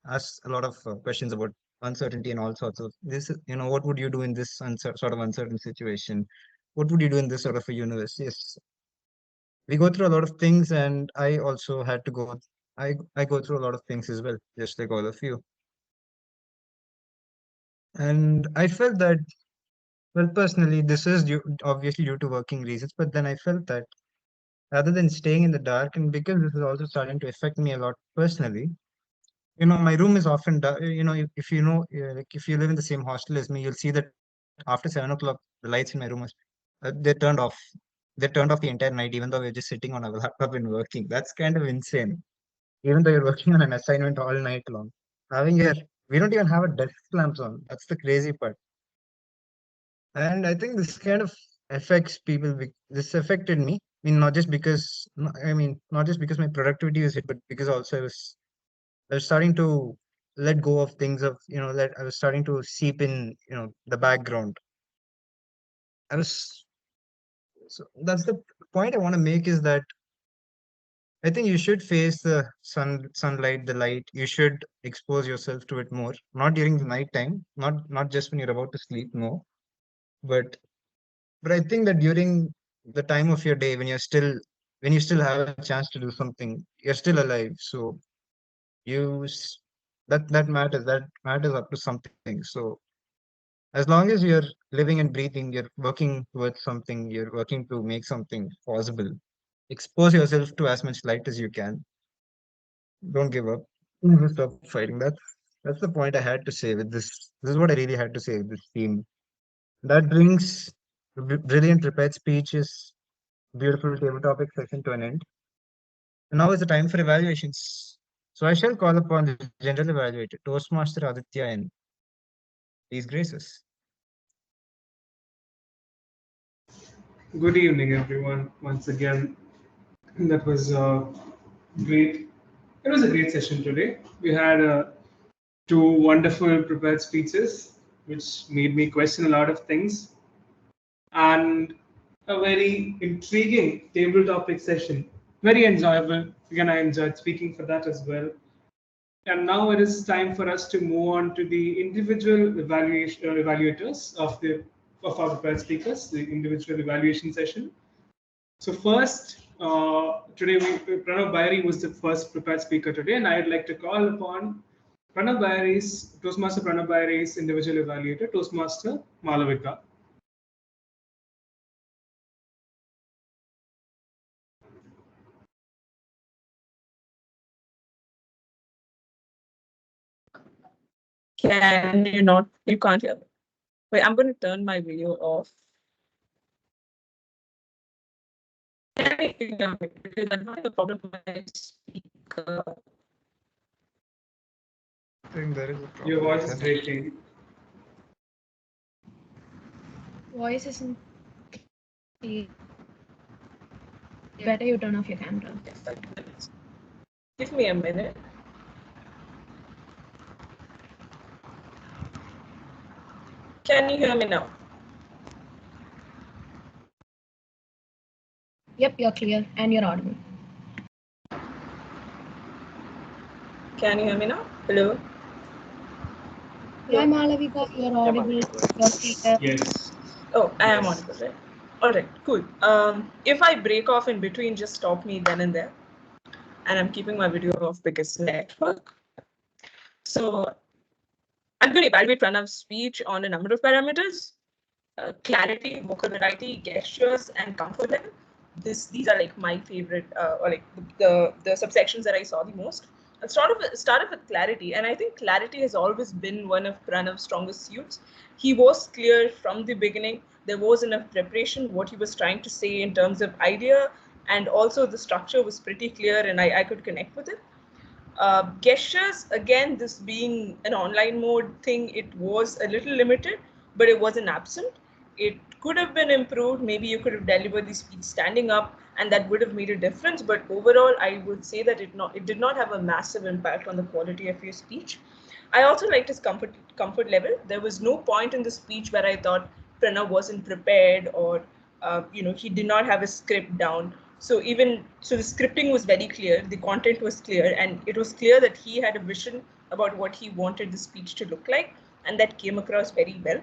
asked a lot of questions about uncertainty and all sorts of this, what would you do in this sort of uncertain situation? What would you do in this sort of a universe? Yes, we go through a lot of things, and I also had to go. I go through a lot of things as well, just like all of you. And I felt that, well, personally, this is obviously due to working reasons, but then I felt that rather than staying in the dark, and because this is also starting to affect me a lot personally, my room is often if you know like if you live in the same hostel as me, you'll see that after 7 o'clock the lights in my room they're turned off the entire night, even though we're just sitting on our laptop and working. That's kind of insane, even though you're working on an assignment all night long. Having your We don't even have a desk lamps on. That's the crazy part. And I think this kind of affects people. This affected me. I mean, not just because not just because my productivity was hit, but because also I was starting to let go of things of, that I was starting to seep in, the background. I was, so that's the point I want to make, is that I think you should face the sunlight, the light. You should expose yourself to it more, not during the night time, not just when you're about to sleep, no, but I think that during the time of your day when you still have a chance to do something, you're still alive. So you s- that matters. That matters up to something. So as long as you're living and breathing, you're working towards something, you're working to make something possible. Expose yourself to as much light as you can. Don't give up. Never stop fighting. That's the point I had to say with this. This is what I really had to say with this theme. That brings the brilliant prepared speeches, beautiful table topic session to an end. And now is the time for evaluations. So I shall call upon the general evaluator, Toastmaster Aditya, and these graces. Good evening, everyone. Once again, that was great. It was a great session today. We had two wonderful prepared speeches, which made me question a lot of things, and a very intriguing table topic session. Very enjoyable. Again, I enjoyed speaking for that as well. And now it is time for us to move on to the individual evaluators of our prepared speakers, the individual evaluation session. So first, today Pranav Bayari was the first prepared speaker today, and I'd like to call upon Toastmaster Pranav Bayari's individual evaluator, Toastmaster Malavika. Can you not? You can't hear me. Wait, I'm going to turn my video off. Can you hear me? Because I'm having a problem with my speaker. I think there is a problem. Your voice is breaking. Voice isn't clear. Better you turn off your camera. Give me a minute. Can you hear me now? Yep, you're clear and you're audible. Can you hear me now? Hello? Yeah, Malavika, you're audible. You're clear. Yes. Oh, I am audible, right? All right, cool. If I break off in between, just stop me then and there. and I'm keeping my video off because network. So I'm going to evaluate Pranav's speech on a number of parameters: clarity, vocal variety, gestures, and comfort level. These are like my favorite, or like the subsections that I saw the most. I'll start off with clarity, and I think clarity has always been one of Pranav's strongest suits. He was clear from the beginning. There was enough preparation. What he was trying to say in terms of idea, and also the structure was pretty clear, and I could connect with it. Gestures, again, this being an online mode thing, it was a little limited, but it wasn't absent. It could have been improved. Maybe you could have delivered the speech standing up, and that would have made a difference. But overall, I would say that it did not have a massive impact on the quality of your speech. I also liked his comfort level. There was no point in the speech where I thought Pranav wasn't prepared, or he did not have a script down. So the scripting was very clear, the content was clear, and it was clear that he had a vision about what he wanted the speech to look like, and that came across very well.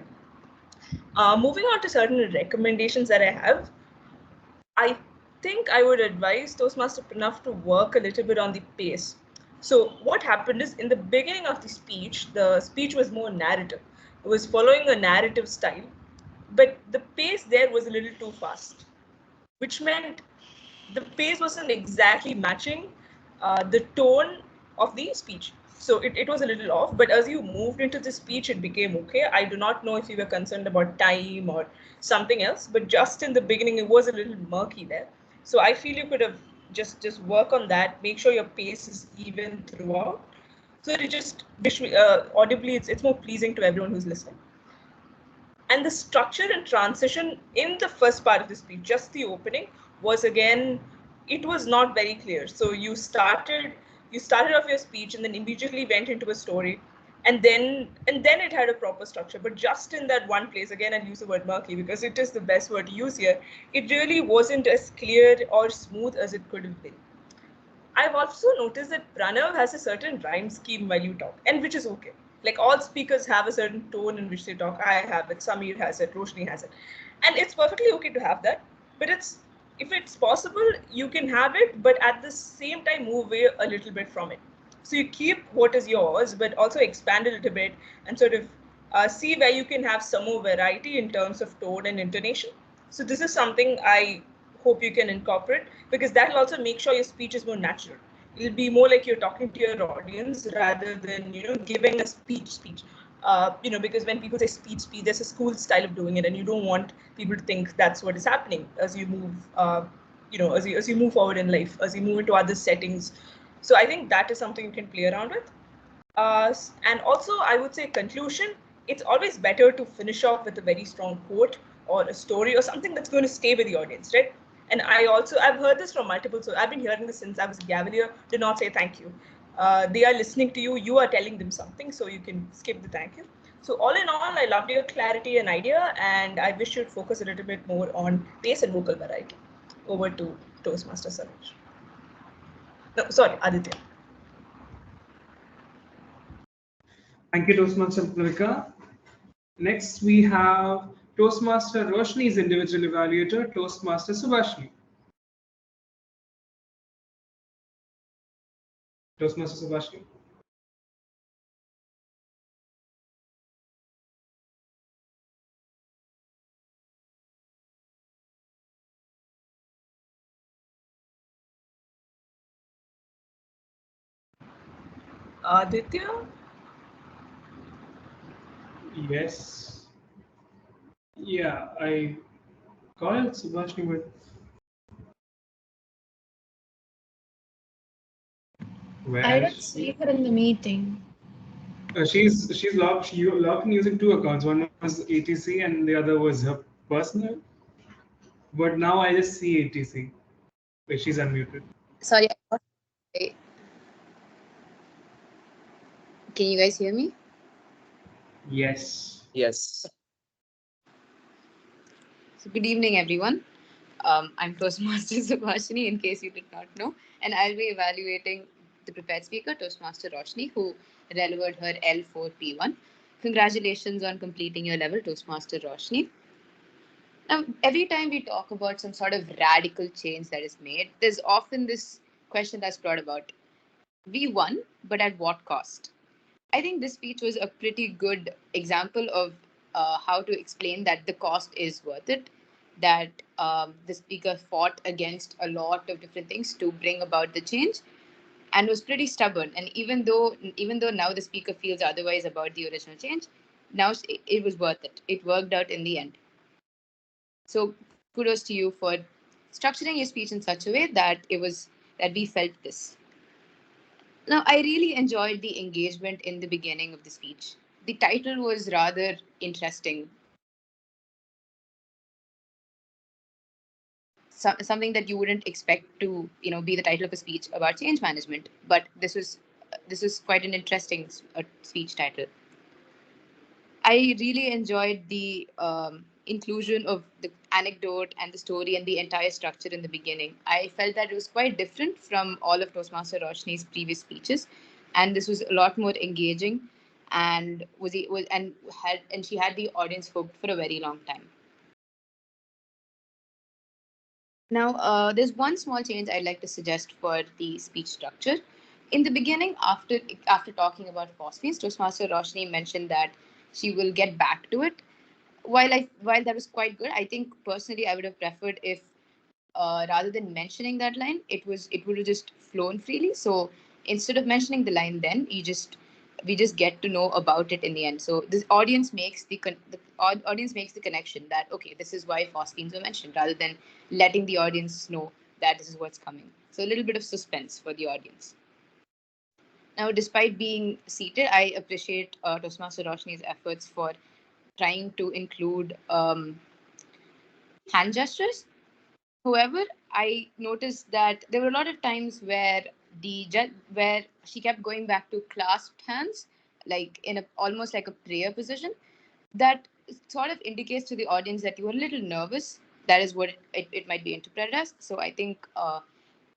Moving on to certain recommendations that I have, I think I would advise Toastmaster Pranav to work a little bit on the pace. So what happened is, in the beginning of the speech was more narrative. It was following a narrative style, but the pace there was a little too fast, which meant the pace wasn't exactly matching the tone of the speech. So it was a little off, but as you moved into the speech, it became okay. I do not know if you were concerned about time or something else, but just in the beginning, it was a little murky there. So I feel you could have just work on that, make sure your pace is even throughout. So it just audibly, it's more pleasing to everyone who's listening. And the structure and transition in the first part of the speech, just the opening, was again, it was not very clear. So you started off your speech and then immediately went into a story, and then it had a proper structure. But just in that one place, again, I'll use the word murky because it is the best word to use here, it really wasn't as clear or smooth as it could have been. I've also noticed that Pranav has a certain rhyme scheme while you talk, and which is okay. Like, all speakers have a certain tone in which they talk. I have it, Samir has it, Roshni has it. And it's perfectly okay to have that. But if it's possible, you can have it, but at the same time move away a little bit from it. So you keep what is yours, but also expand a little bit and sort of see where you can have some more variety in terms of tone and intonation. So this is something I hope you can incorporate, because that will also make sure your speech is more natural. It'll be more like you're talking to your audience rather than giving a speech. Because when people say speech, there's a school style of doing it, and you don't want people to think that's what is happening as you move. As you move forward in life, as you move into other settings. So I think that is something you can play around with. And also, I would say conclusion, it's always better to finish off with a very strong quote or a story or something that's going to stay with the audience, right? And I've heard this from multiple, so I've been hearing this since I was a Gavalier. Do not say thank you. They are listening to you, you are telling them something, so you can skip the thank you. So all in all, I loved your clarity and idea, and I wish you'd focus a little bit more on pace and vocal variety. Over to Toastmaster Saroj. No, sorry, Aditya. Thank you, Toastmaster Purika. Next, we have Toastmaster Roshni's individual evaluator, Toastmaster Subhashni. Toastmaster Subhashni. Aditya? Yes. Yeah, I called Subhashni, but where I is didn't she? see her in the meeting. She's logged in using two accounts. One was ATC and the other was her personal. But now I just see ATC. Wait, she's unmuted. Sorry. Can you guys hear me? Yes. Yes. So good evening, everyone. I'm Toastmaster Subhashini, in case you did not know, and I'll be evaluating the prepared speaker, Toastmaster Roshni, who delivered her L4P1. Congratulations on completing your level, Toastmaster Roshni. Now, every time we talk about some sort of radical change that is made, there's often this question that's brought about. We won, but at what cost? I think this speech was a pretty good example of how to explain that the cost is worth it, that the speaker fought against a lot of different things to bring about the change and was pretty stubborn. And even though now the speaker feels otherwise about the original change, now it was worth it. It worked out in the end. So kudos to you for structuring your speech in such a way that we felt this. Now, I really enjoyed the engagement in the beginning of the speech. The title was rather interesting. Something that you wouldn't expect to, be the title of a speech about change management. But this was quite an interesting speech title. I really enjoyed the inclusion of the anecdote and the story and the entire structure in the beginning. I felt that it was quite different from all of Toastmaster Roshni's previous speeches, and this was a lot more engaging, and she had the audience hooked for a very long time. Now, there's one small change I'd like to suggest for the speech structure. In the beginning, after talking about phosphenes, Toastmaster Roshni mentioned that she will get back to it. While that was quite good, I think personally I would have preferred if rather than mentioning that line, it would have just flown freely. So instead of mentioning the line, then we just get to know about it in the end. So the audience makes the audience makes the connection that, okay, this is why phosphenes were mentioned, rather than letting the audience know that this is what's coming. So a little bit of suspense for the audience. Now, despite being seated, I appreciate Toastmaster Roshni's efforts for trying to include hand gestures. However, I noticed that there were a lot of times where where she kept going back to clasped hands, like in almost like a prayer position. That sort of indicates to the audience that you were a little nervous. That is what it might be interpreted as. So I think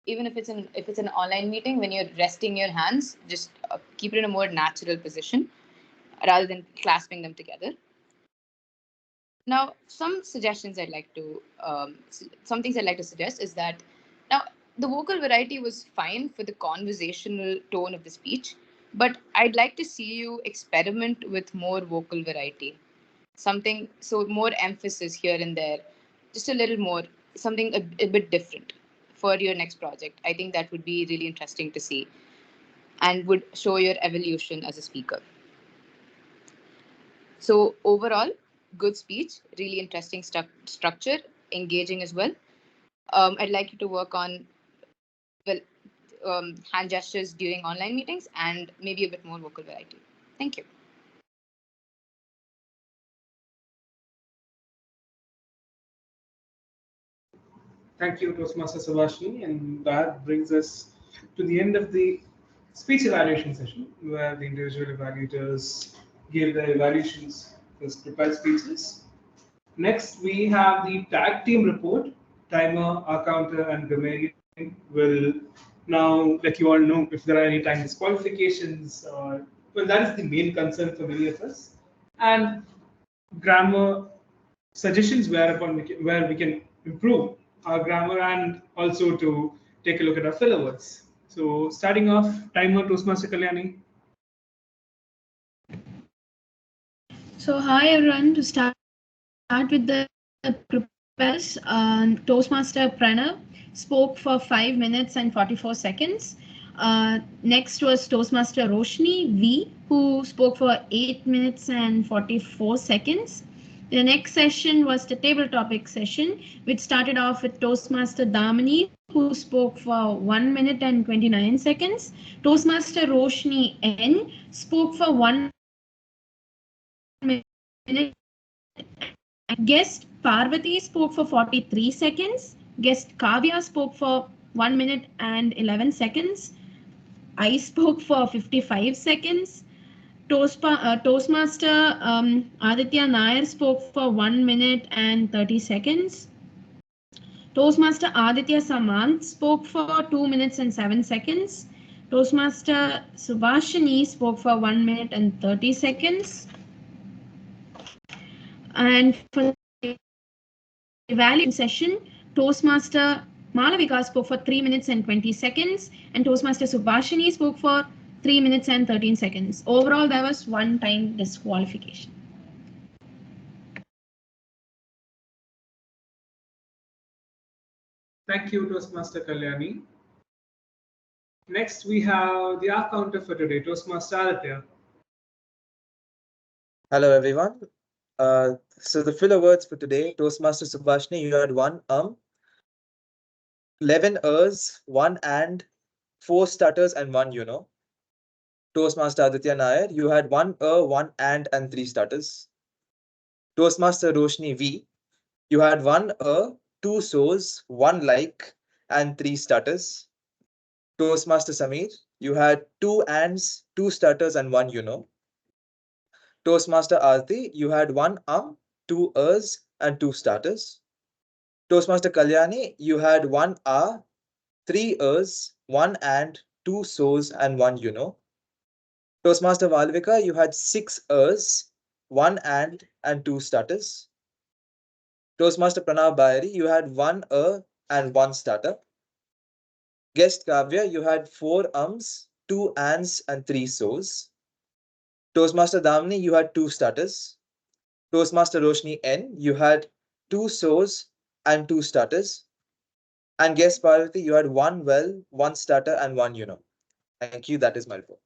even if it's an online meeting, when you're resting your hands, just keep it in a more natural position rather than clasping them together. Now, some things I'd like to suggest is that now the vocal variety was fine for the conversational tone of the speech, but I'd like to see you experiment with more vocal variety. So more emphasis here and there, just a little more, something a bit different for your next project. I think that would be really interesting to see and would show your evolution as a speaker. So overall, good speech, really interesting structure, engaging as well. I'd like you to work on hand gestures during online meetings and maybe a bit more vocal variety. Thank you. Thank you, Toastmaster Subhashini, and that brings us to the end of the speech evaluation session, where the individual evaluators gave their evaluations for prepared speeches. Next, we have the tag team report. Timer, our counter, and grammarian will now let you all know if there are any time disqualifications. Well, that is the main concern for many of us. And grammar suggestions where we can improve our grammar and also to take a look at our filler words. So starting off, timer, Toastmaster Kalyani. So hi everyone, to start with the prepares, Toastmaster Pranav spoke for 5 minutes and 44 seconds. Next was Toastmaster Roshni V, who spoke for 8 minutes and 44 seconds. The next session was the table topic session, which started off with Toastmaster Damini, who spoke for 1 minute and 29 seconds. Toastmaster Roshni N spoke for 1 minute. Guest Parvati spoke for 43 seconds. Guest Kavya spoke for 1 minute and 11 seconds. I spoke for 55 seconds. Toastmaster Aditya Nair spoke for 1 minute and 30 seconds. Toastmaster Aditya Samant spoke for 2 minutes and 7 seconds. Toastmaster Subhashini spoke for 1 minute and 30 seconds. And for the evaluation session, Toastmaster Malavika spoke for 3 minutes and 20 seconds, and Toastmaster Subhashini spoke for 3 minutes and 13 seconds. Overall, there was one time disqualification. Thank you, Toastmaster Kalyani. Next, we have the R counter for today, Toastmaster Aditya. Hello, everyone. So the filler words for today, Toastmaster Subhashini, you had 11 ers, 1 and, 4 stutters, and 1 Toastmaster Aditya Nair, you had 1 1 and 3 stutters. Toastmaster Roshni V, you had 1 2 so's, 1 like, and 3 stutters. Toastmaster Samir, you had 2 ands, 2 stutters, and 1 Toastmaster Aarti, you had 1 2 ers, and 2 stutters. Toastmaster Kalyani, you had 1 3 ers, 1 and, 2 so's, and 1 Toastmaster Valvika, you had 6 ers, 1 and 2 stutters. Toastmaster Pranav Bayari, you had 1 and 1 stutter. Guest Kavya, you had 4 ums, 2 ands, and 3 so's. Toastmaster Damni, you had 2 stutters. Toastmaster Roshni N, you had 2 so's and 2 stutters. And guest Parvati, you had 1 well, 1 stutter, and 1 Thank you. That is my report.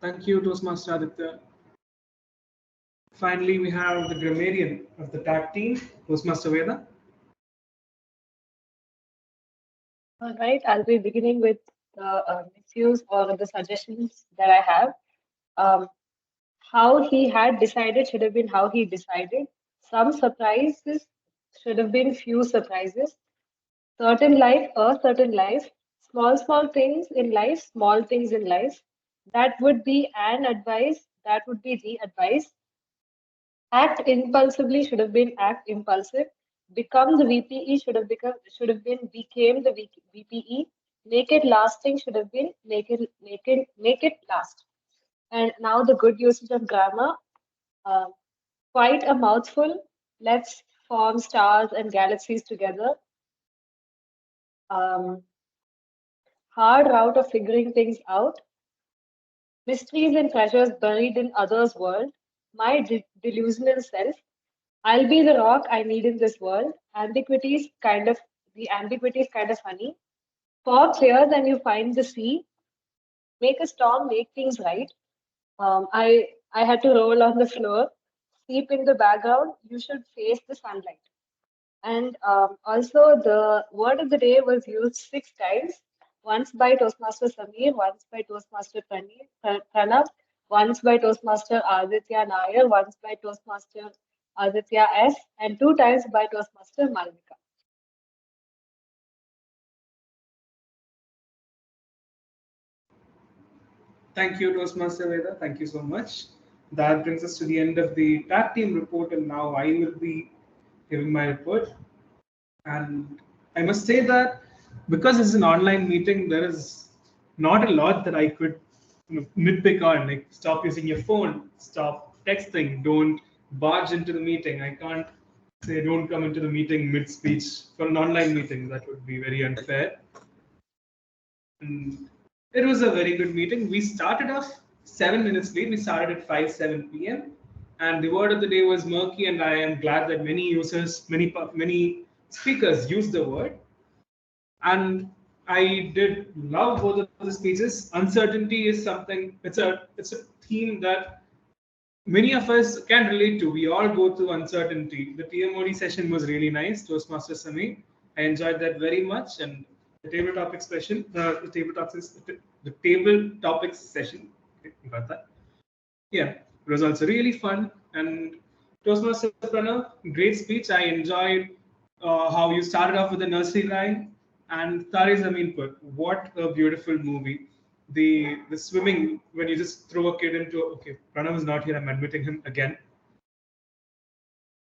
Thank you, Toastmaster Aditya. Finally, we have the grammarian of the tag team, Toastmaster Veda. All right, I'll be beginning with the misuse or the suggestions that I have. How he had decided should have been how he decided. Some surprises should have been few surprises. Certain life, a certain life. Small things in life, small things in life. That would be an advice. That would be the advice. Act impulsively should have been act impulsive. Become the VPE should have been became the VPE. Make it lasting should have been make it last. And now the good usage of grammar. Quite a mouthful. Let's form stars and galaxies together. Hard route of figuring things out. Mysteries and treasures buried in others' world. My delusional self. I'll be the rock I need in this world. Ambiguity is kind of funny. Fog clear, then you find the sea. Make a storm, make things right. I had to roll on the floor. Sleep in the background. You should face the sunlight. And also, the word of the day was used 6 times. Once by Toastmaster Samir, once by Toastmaster Pranav, once by Toastmaster Aditya Nair, once by Toastmaster Aditya S, and 2 times by Toastmaster Malvika. Thank you, Toastmaster Veda. Thank you so much. That brings us to the end of the tag team report, and now I will be giving my report. And I must say that because it's an online meeting, there is not a lot that I could nitpick on. Like, stop using your phone, stop texting, don't barge into the meeting. I can't say don't come into the meeting mid speech for an online meeting. That would be very unfair. And it was a very good meeting. We started off 7 minutes late. We started at 7 p.m. And the word of the day was murky, and I am glad that many users, many speakers used the word. And I did love both of the speeches. Uncertainty is something, it's a theme that many of us can relate to. We all go through uncertainty. The TMOD session was really nice, Toastmaster Sami. I enjoyed that very much. And the table topics session, the table topics session, okay, you got that? Yeah, it was also really fun. And Toastmaster Pranav, great speech. I enjoyed how you started off with the nursery rhyme. And Tare Zameen Par, what a beautiful movie. The swimming, when you just throw a kid into, okay, Pranav is not here, I'm admitting him again.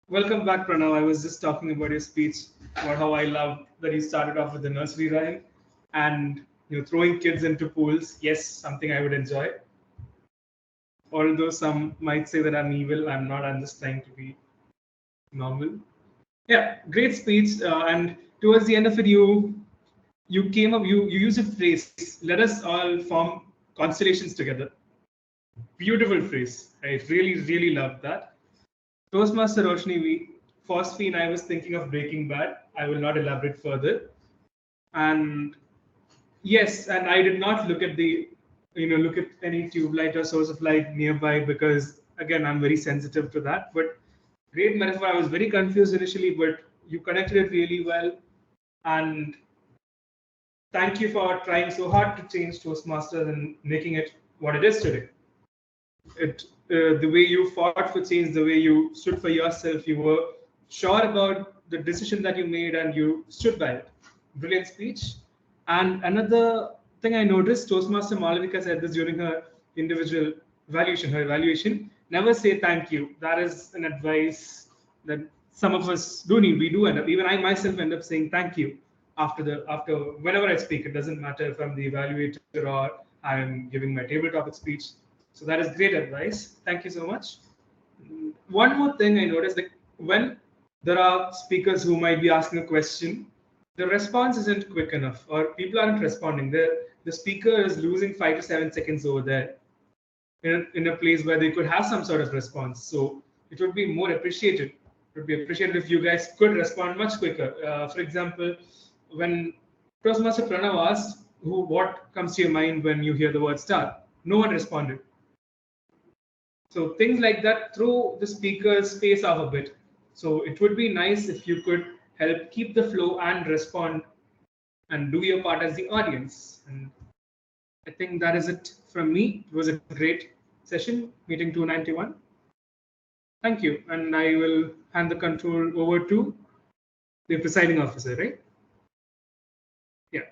Welcome back, Pranav. I was just talking about your speech, about how I loved that you started off with the nursery rhyme and throwing kids into pools. Yes, something I would enjoy. Although some might say that I'm evil, I'm not. I'm just trying to be normal. Yeah, great speech. And towards the end of it, you came up, you used a phrase, let us all form constellations together. Beautiful phrase. I really, really love that. Toastmaster Roshni, Phosphine, and I was thinking of Breaking Bad. I will not elaborate further. And yes, and I did not look at look at any tube light or source of light nearby because, again, I'm very sensitive to that. But great metaphor. I was very confused initially, but you connected it really well. And thank you for trying so hard to change Toastmasters and making it what it is today. The way you fought for change, the way you stood for yourself, you were sure about the decision that you made and you stood by it. Brilliant speech. And another thing I noticed, Toastmaster Malavika said this during her individual evaluation, never say thank you. That is an advice that some of us do need. We do end up, even I myself end up saying thank you after whenever I speak. It doesn't matter if I'm the evaluator or I'm giving my table topic speech. So that is great advice. Thank you so much. One more thing I noticed, that when there are speakers who might be asking a question, the response isn't quick enough, or people aren't responding. The speaker is losing 5 to 7 seconds over there in a place where they could have some sort of response. So it would be more appreciated. It would be appreciated if you guys could respond much quicker. For example, when Toastmaster Pranav asked, what comes to your mind when you hear the word star? No one responded. So things like that throw the speaker's space off a bit. So it would be nice if you could help keep the flow and respond and do your part as the audience. And I think that is it from me. It was a great session, meeting 291. Thank you. And I will hand the control over to the presiding officer, right? Yeah,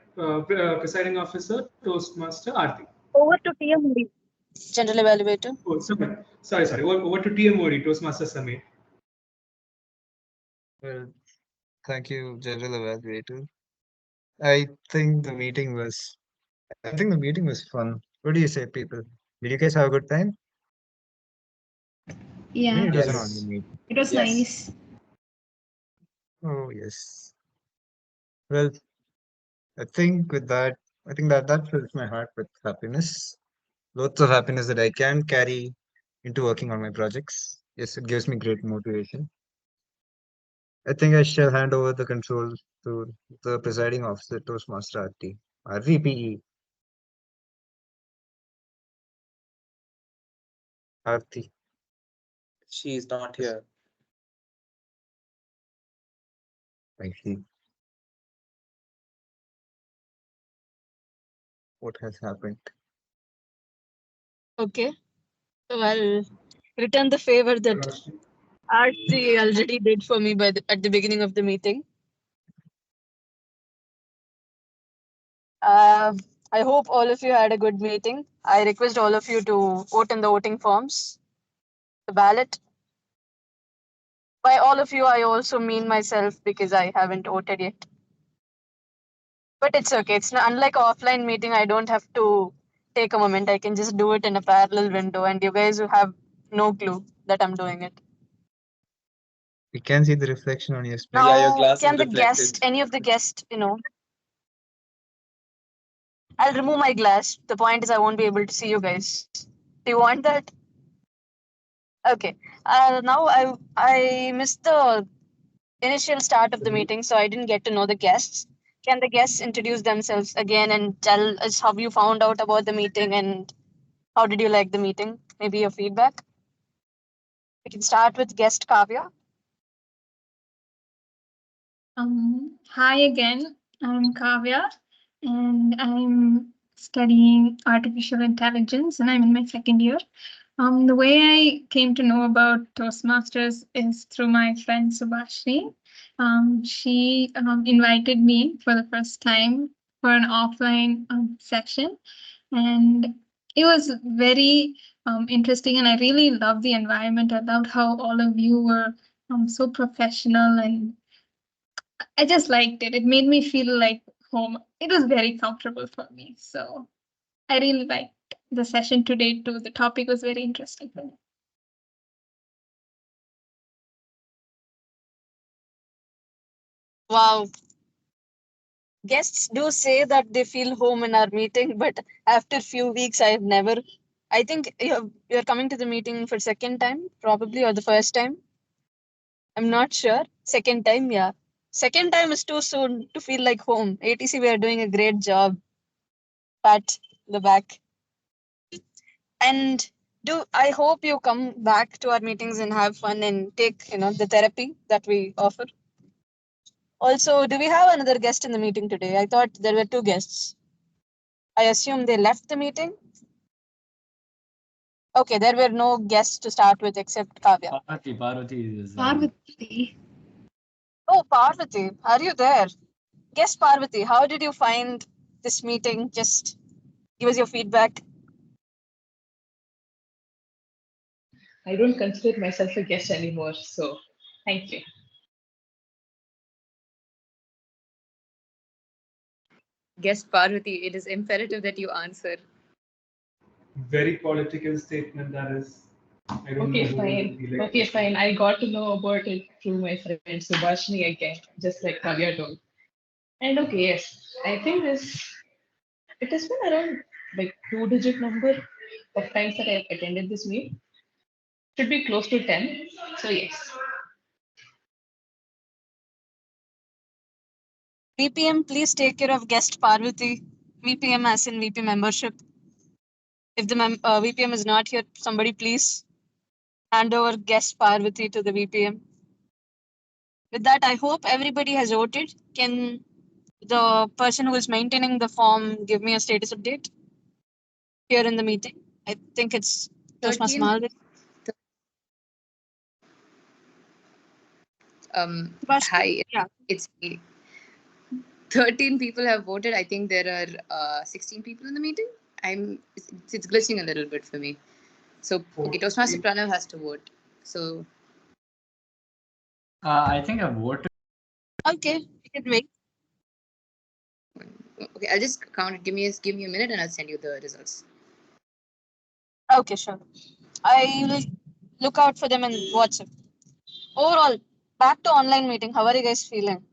presiding officer, Toastmaster Aarti. Over to TM, General Evaluator. Oh, sorry. Over to TMOD, Toastmaster Samir. Well, thank you, General Evaluator. I think the meeting was fun. What do you say, people? Did you guys have a good time? Yeah. Maybe it wasn't Yes. only me. It was Yes. nice. Oh yes. Well, I think that fills my heart with happiness. Lots of happiness that I can carry into working on my projects. Yes, it gives me great motivation. I think I shall hand over the control to the presiding officer, Toastmaster Aarti, our VPE. Aarti. She is not Yes, here. I see. What has happened? Okay. So I'll return the favor that Roshni. Aarti already did for me at the beginning of the meeting. Uh, I hope all of you had a good meeting. I request all of you to vote in the voting forms, the ballot. By all of you, I also mean myself because I haven't voted yet. But it's okay. It's not, unlike offline meeting. I don't have to take a moment. I can just do it in a parallel window, and you guys will have no clue that I'm doing it. We can see the reflection on your screen. Yeah, your Now, glass can is the guest, reflected. any of the guests, I'll remove my glass. The point is, I won't be able to see you guys. Do you want that? Okay. Now I missed the initial start of the meeting, so I didn't get to know the guests. Can the guests introduce themselves again and tell us how you found out about the meeting and how did you like the meeting? Maybe your feedback. We can start with guest Kavya. Hi again. I'm Kavya, and I'm studying artificial intelligence, and I'm in my second year. The way I came to know about Toastmasters is through my friend Subhashini. She invited me for the first time for an offline session, and it was very interesting. And I really loved the environment. I loved how all of you were so professional, and I just liked it. It made me feel like home. It was very comfortable for me. So I really liked the session today too. The topic was very interesting for me. Wow. Guests do say that they feel home in our meeting, but after few weeks, I think you're coming to the meeting for second time, probably, or the first time. I'm not sure. Second time, yeah. Second time is too soon to feel like home. ATC, we are doing a great job. Pat the back. And I hope you come back to our meetings and have fun and take, the therapy that we offer. Also, do we have another guest in the meeting today? I thought there were two guests. I assume they left the meeting. Okay, there were no guests to start with except Kavya. Parvati is. Parvati. Oh, Parvati, are you there? Guest Parvati, how did you find this meeting? Just give us your feedback. I don't consider myself a guest anymore, so thank you. Guest Parvati, it is imperative that you answer. Very political statement that is. I don't Okay, know who fine. would be like Okay, this. fine. I got to know about it through my friend Subhashni again, just like Kavya told. And okay, yes, I think it has been around like 2-digit number of times that I've attended this meet. Should be close to 10. So yes. VPM, please take care of guest Parvati. VPM as in VP membership. If the VPM is not here, somebody please hand over guest Parvati to the VPM. With that, I hope everybody has voted. Can the person who is maintaining the form give me a status update here in the meeting? I think it's Toastmaster 13 Malvik. Hi, Yeah. it's me. 13 people have voted. I think there are 16 people in the meeting. It's glitching a little bit for me. So okay, Toastmaster Pranav has to vote. So I think I voted. Okay, we can wait. okay, I'll just count it. Give me a minute, and I'll send you the results. Okay, sure. I will look out for them in WhatsApp. Overall, back to online meeting. How are you guys feeling?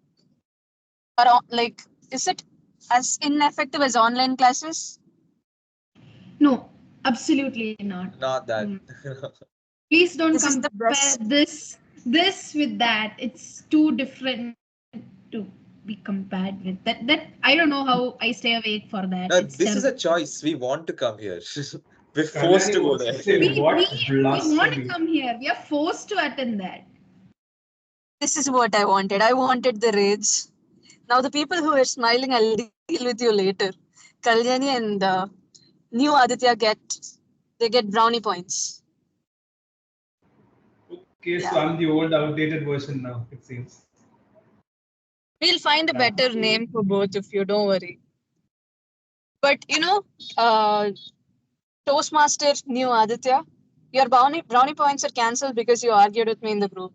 Like, is it as ineffective as online classes? No, absolutely not. Not that. Please don't This is the compare best. this with that. It's too different to be compared with. That I don't know how I stay awake for that. No, It's this is a terrible. choice. We want to come here. We're forced to go wants to there. say We, what we want to blasphemy. come here. We are forced to attend that. This is what I wanted. I wanted the rage. Now the people who are smiling, I'll deal with you later. Kalyani and new Aditya get brownie points. Okay, so Yeah. I'm the old, outdated version now, it seems. We'll find a Yeah. better name for both of you, don't worry. But Toastmaster new Aditya, your brownie points are cancelled because you argued with me in the group.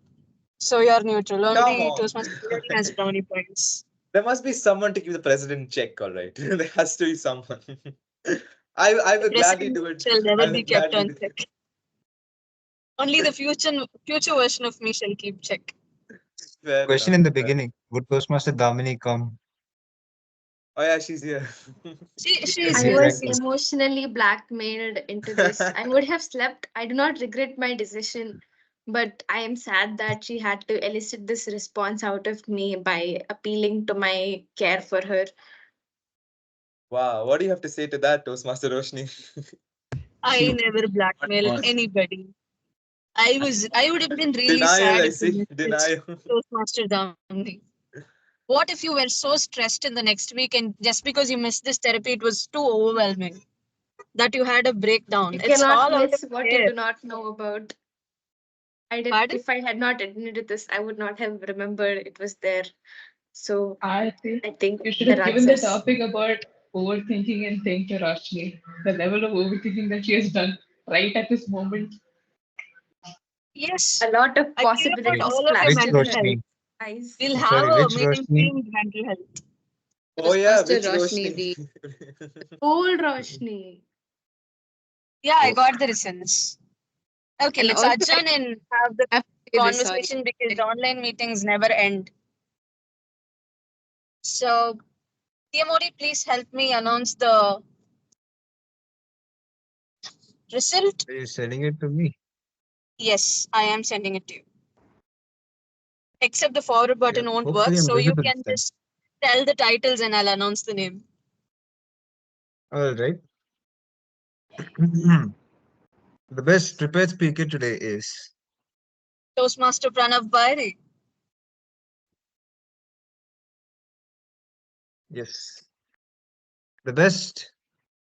So you're neutral. Come Only on. Toastmaster Kalyani has brownie points. There must be someone to keep the president in check, all right? There has to be someone. I will gladly President do it. shall never I will be kept gladly on do check. it. Only the future version of me shall keep check. Fair Question enough. in the Fair. beginning. Would Toastmaster Damini come? Oh yeah, she's here. She's I Yeah, here. was exactly. emotionally blackmailed into this. I would have slept. I do not regret my decision, but I am sad that she had to elicit this response out of me by appealing to my care for her. Wow, what do you have to say to that, Toastmaster Roshni? I never blackmail was- anybody. I would have been really Denial, sad I if you see. missed this Denial. Toastmaster Damni. What if you were so stressed in the next week and just because you missed this therapy, it was too overwhelming that you had a breakdown? You It's cannot all out of miss what you care. do not know about. Pardon? If I had not admitted this, I would not have remembered it was there. So I think I think you should the have given the answers. topic about overthinking and thank you, Roshni. The level of overthinking that she has done right at this moment. Yes. A lot of I care about possibilities all of your Which flashed in mental her health. Roshni? eyes. We'll I'm have sorry, a which meeting Roshni? themed mental health. Oh yeah, Toastmaster which Roshni, Roshni? Old Roshni. Yeah, I Oh. got the results. Okay, and let's also adjourn and have the I have to say this, sorry. conversation because online meetings never end. So, TMOD, please help me announce the result. Are you sending it to me? Yes, I am sending it to you. Except the forward button won't work, Hopefully I'm so you visible can then. just tell the titles and I'll announce the name. All right. The best prepared speaker today is Toastmaster Pranav Bairi. yes. The best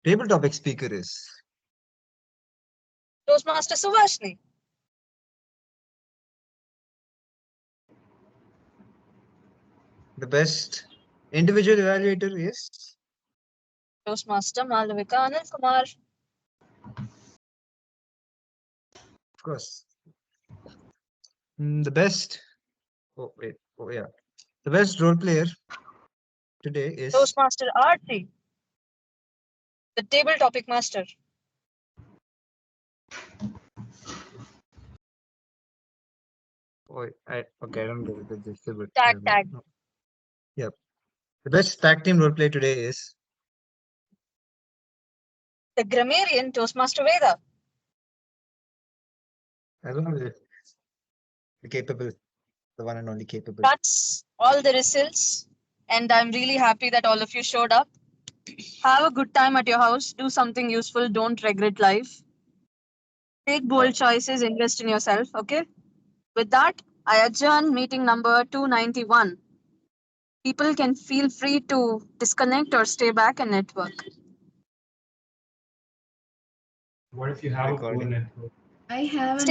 table topic speaker is Toastmaster Subhashni. the best individual evaluator is Toastmaster Malavika Anil Kumar. of course. The best oh wait, oh yeah. The best role player today is Toastmaster Aarti. The table topic master. I don't get the gist of it. Tag. No. Yep. The best tag team role player today is The grammarian Toastmaster Veda. I don't know the capable, the one and only capable. That's all the results. And I'm really happy that all of you showed up. Have a good time at your house. Do something useful. Don't regret life. Take bold choices. Invest in yourself. Okay. With that, I adjourn meeting number 291. People can feel free to disconnect or stay back and network. What if you have a poor Recording. network? I have an Stay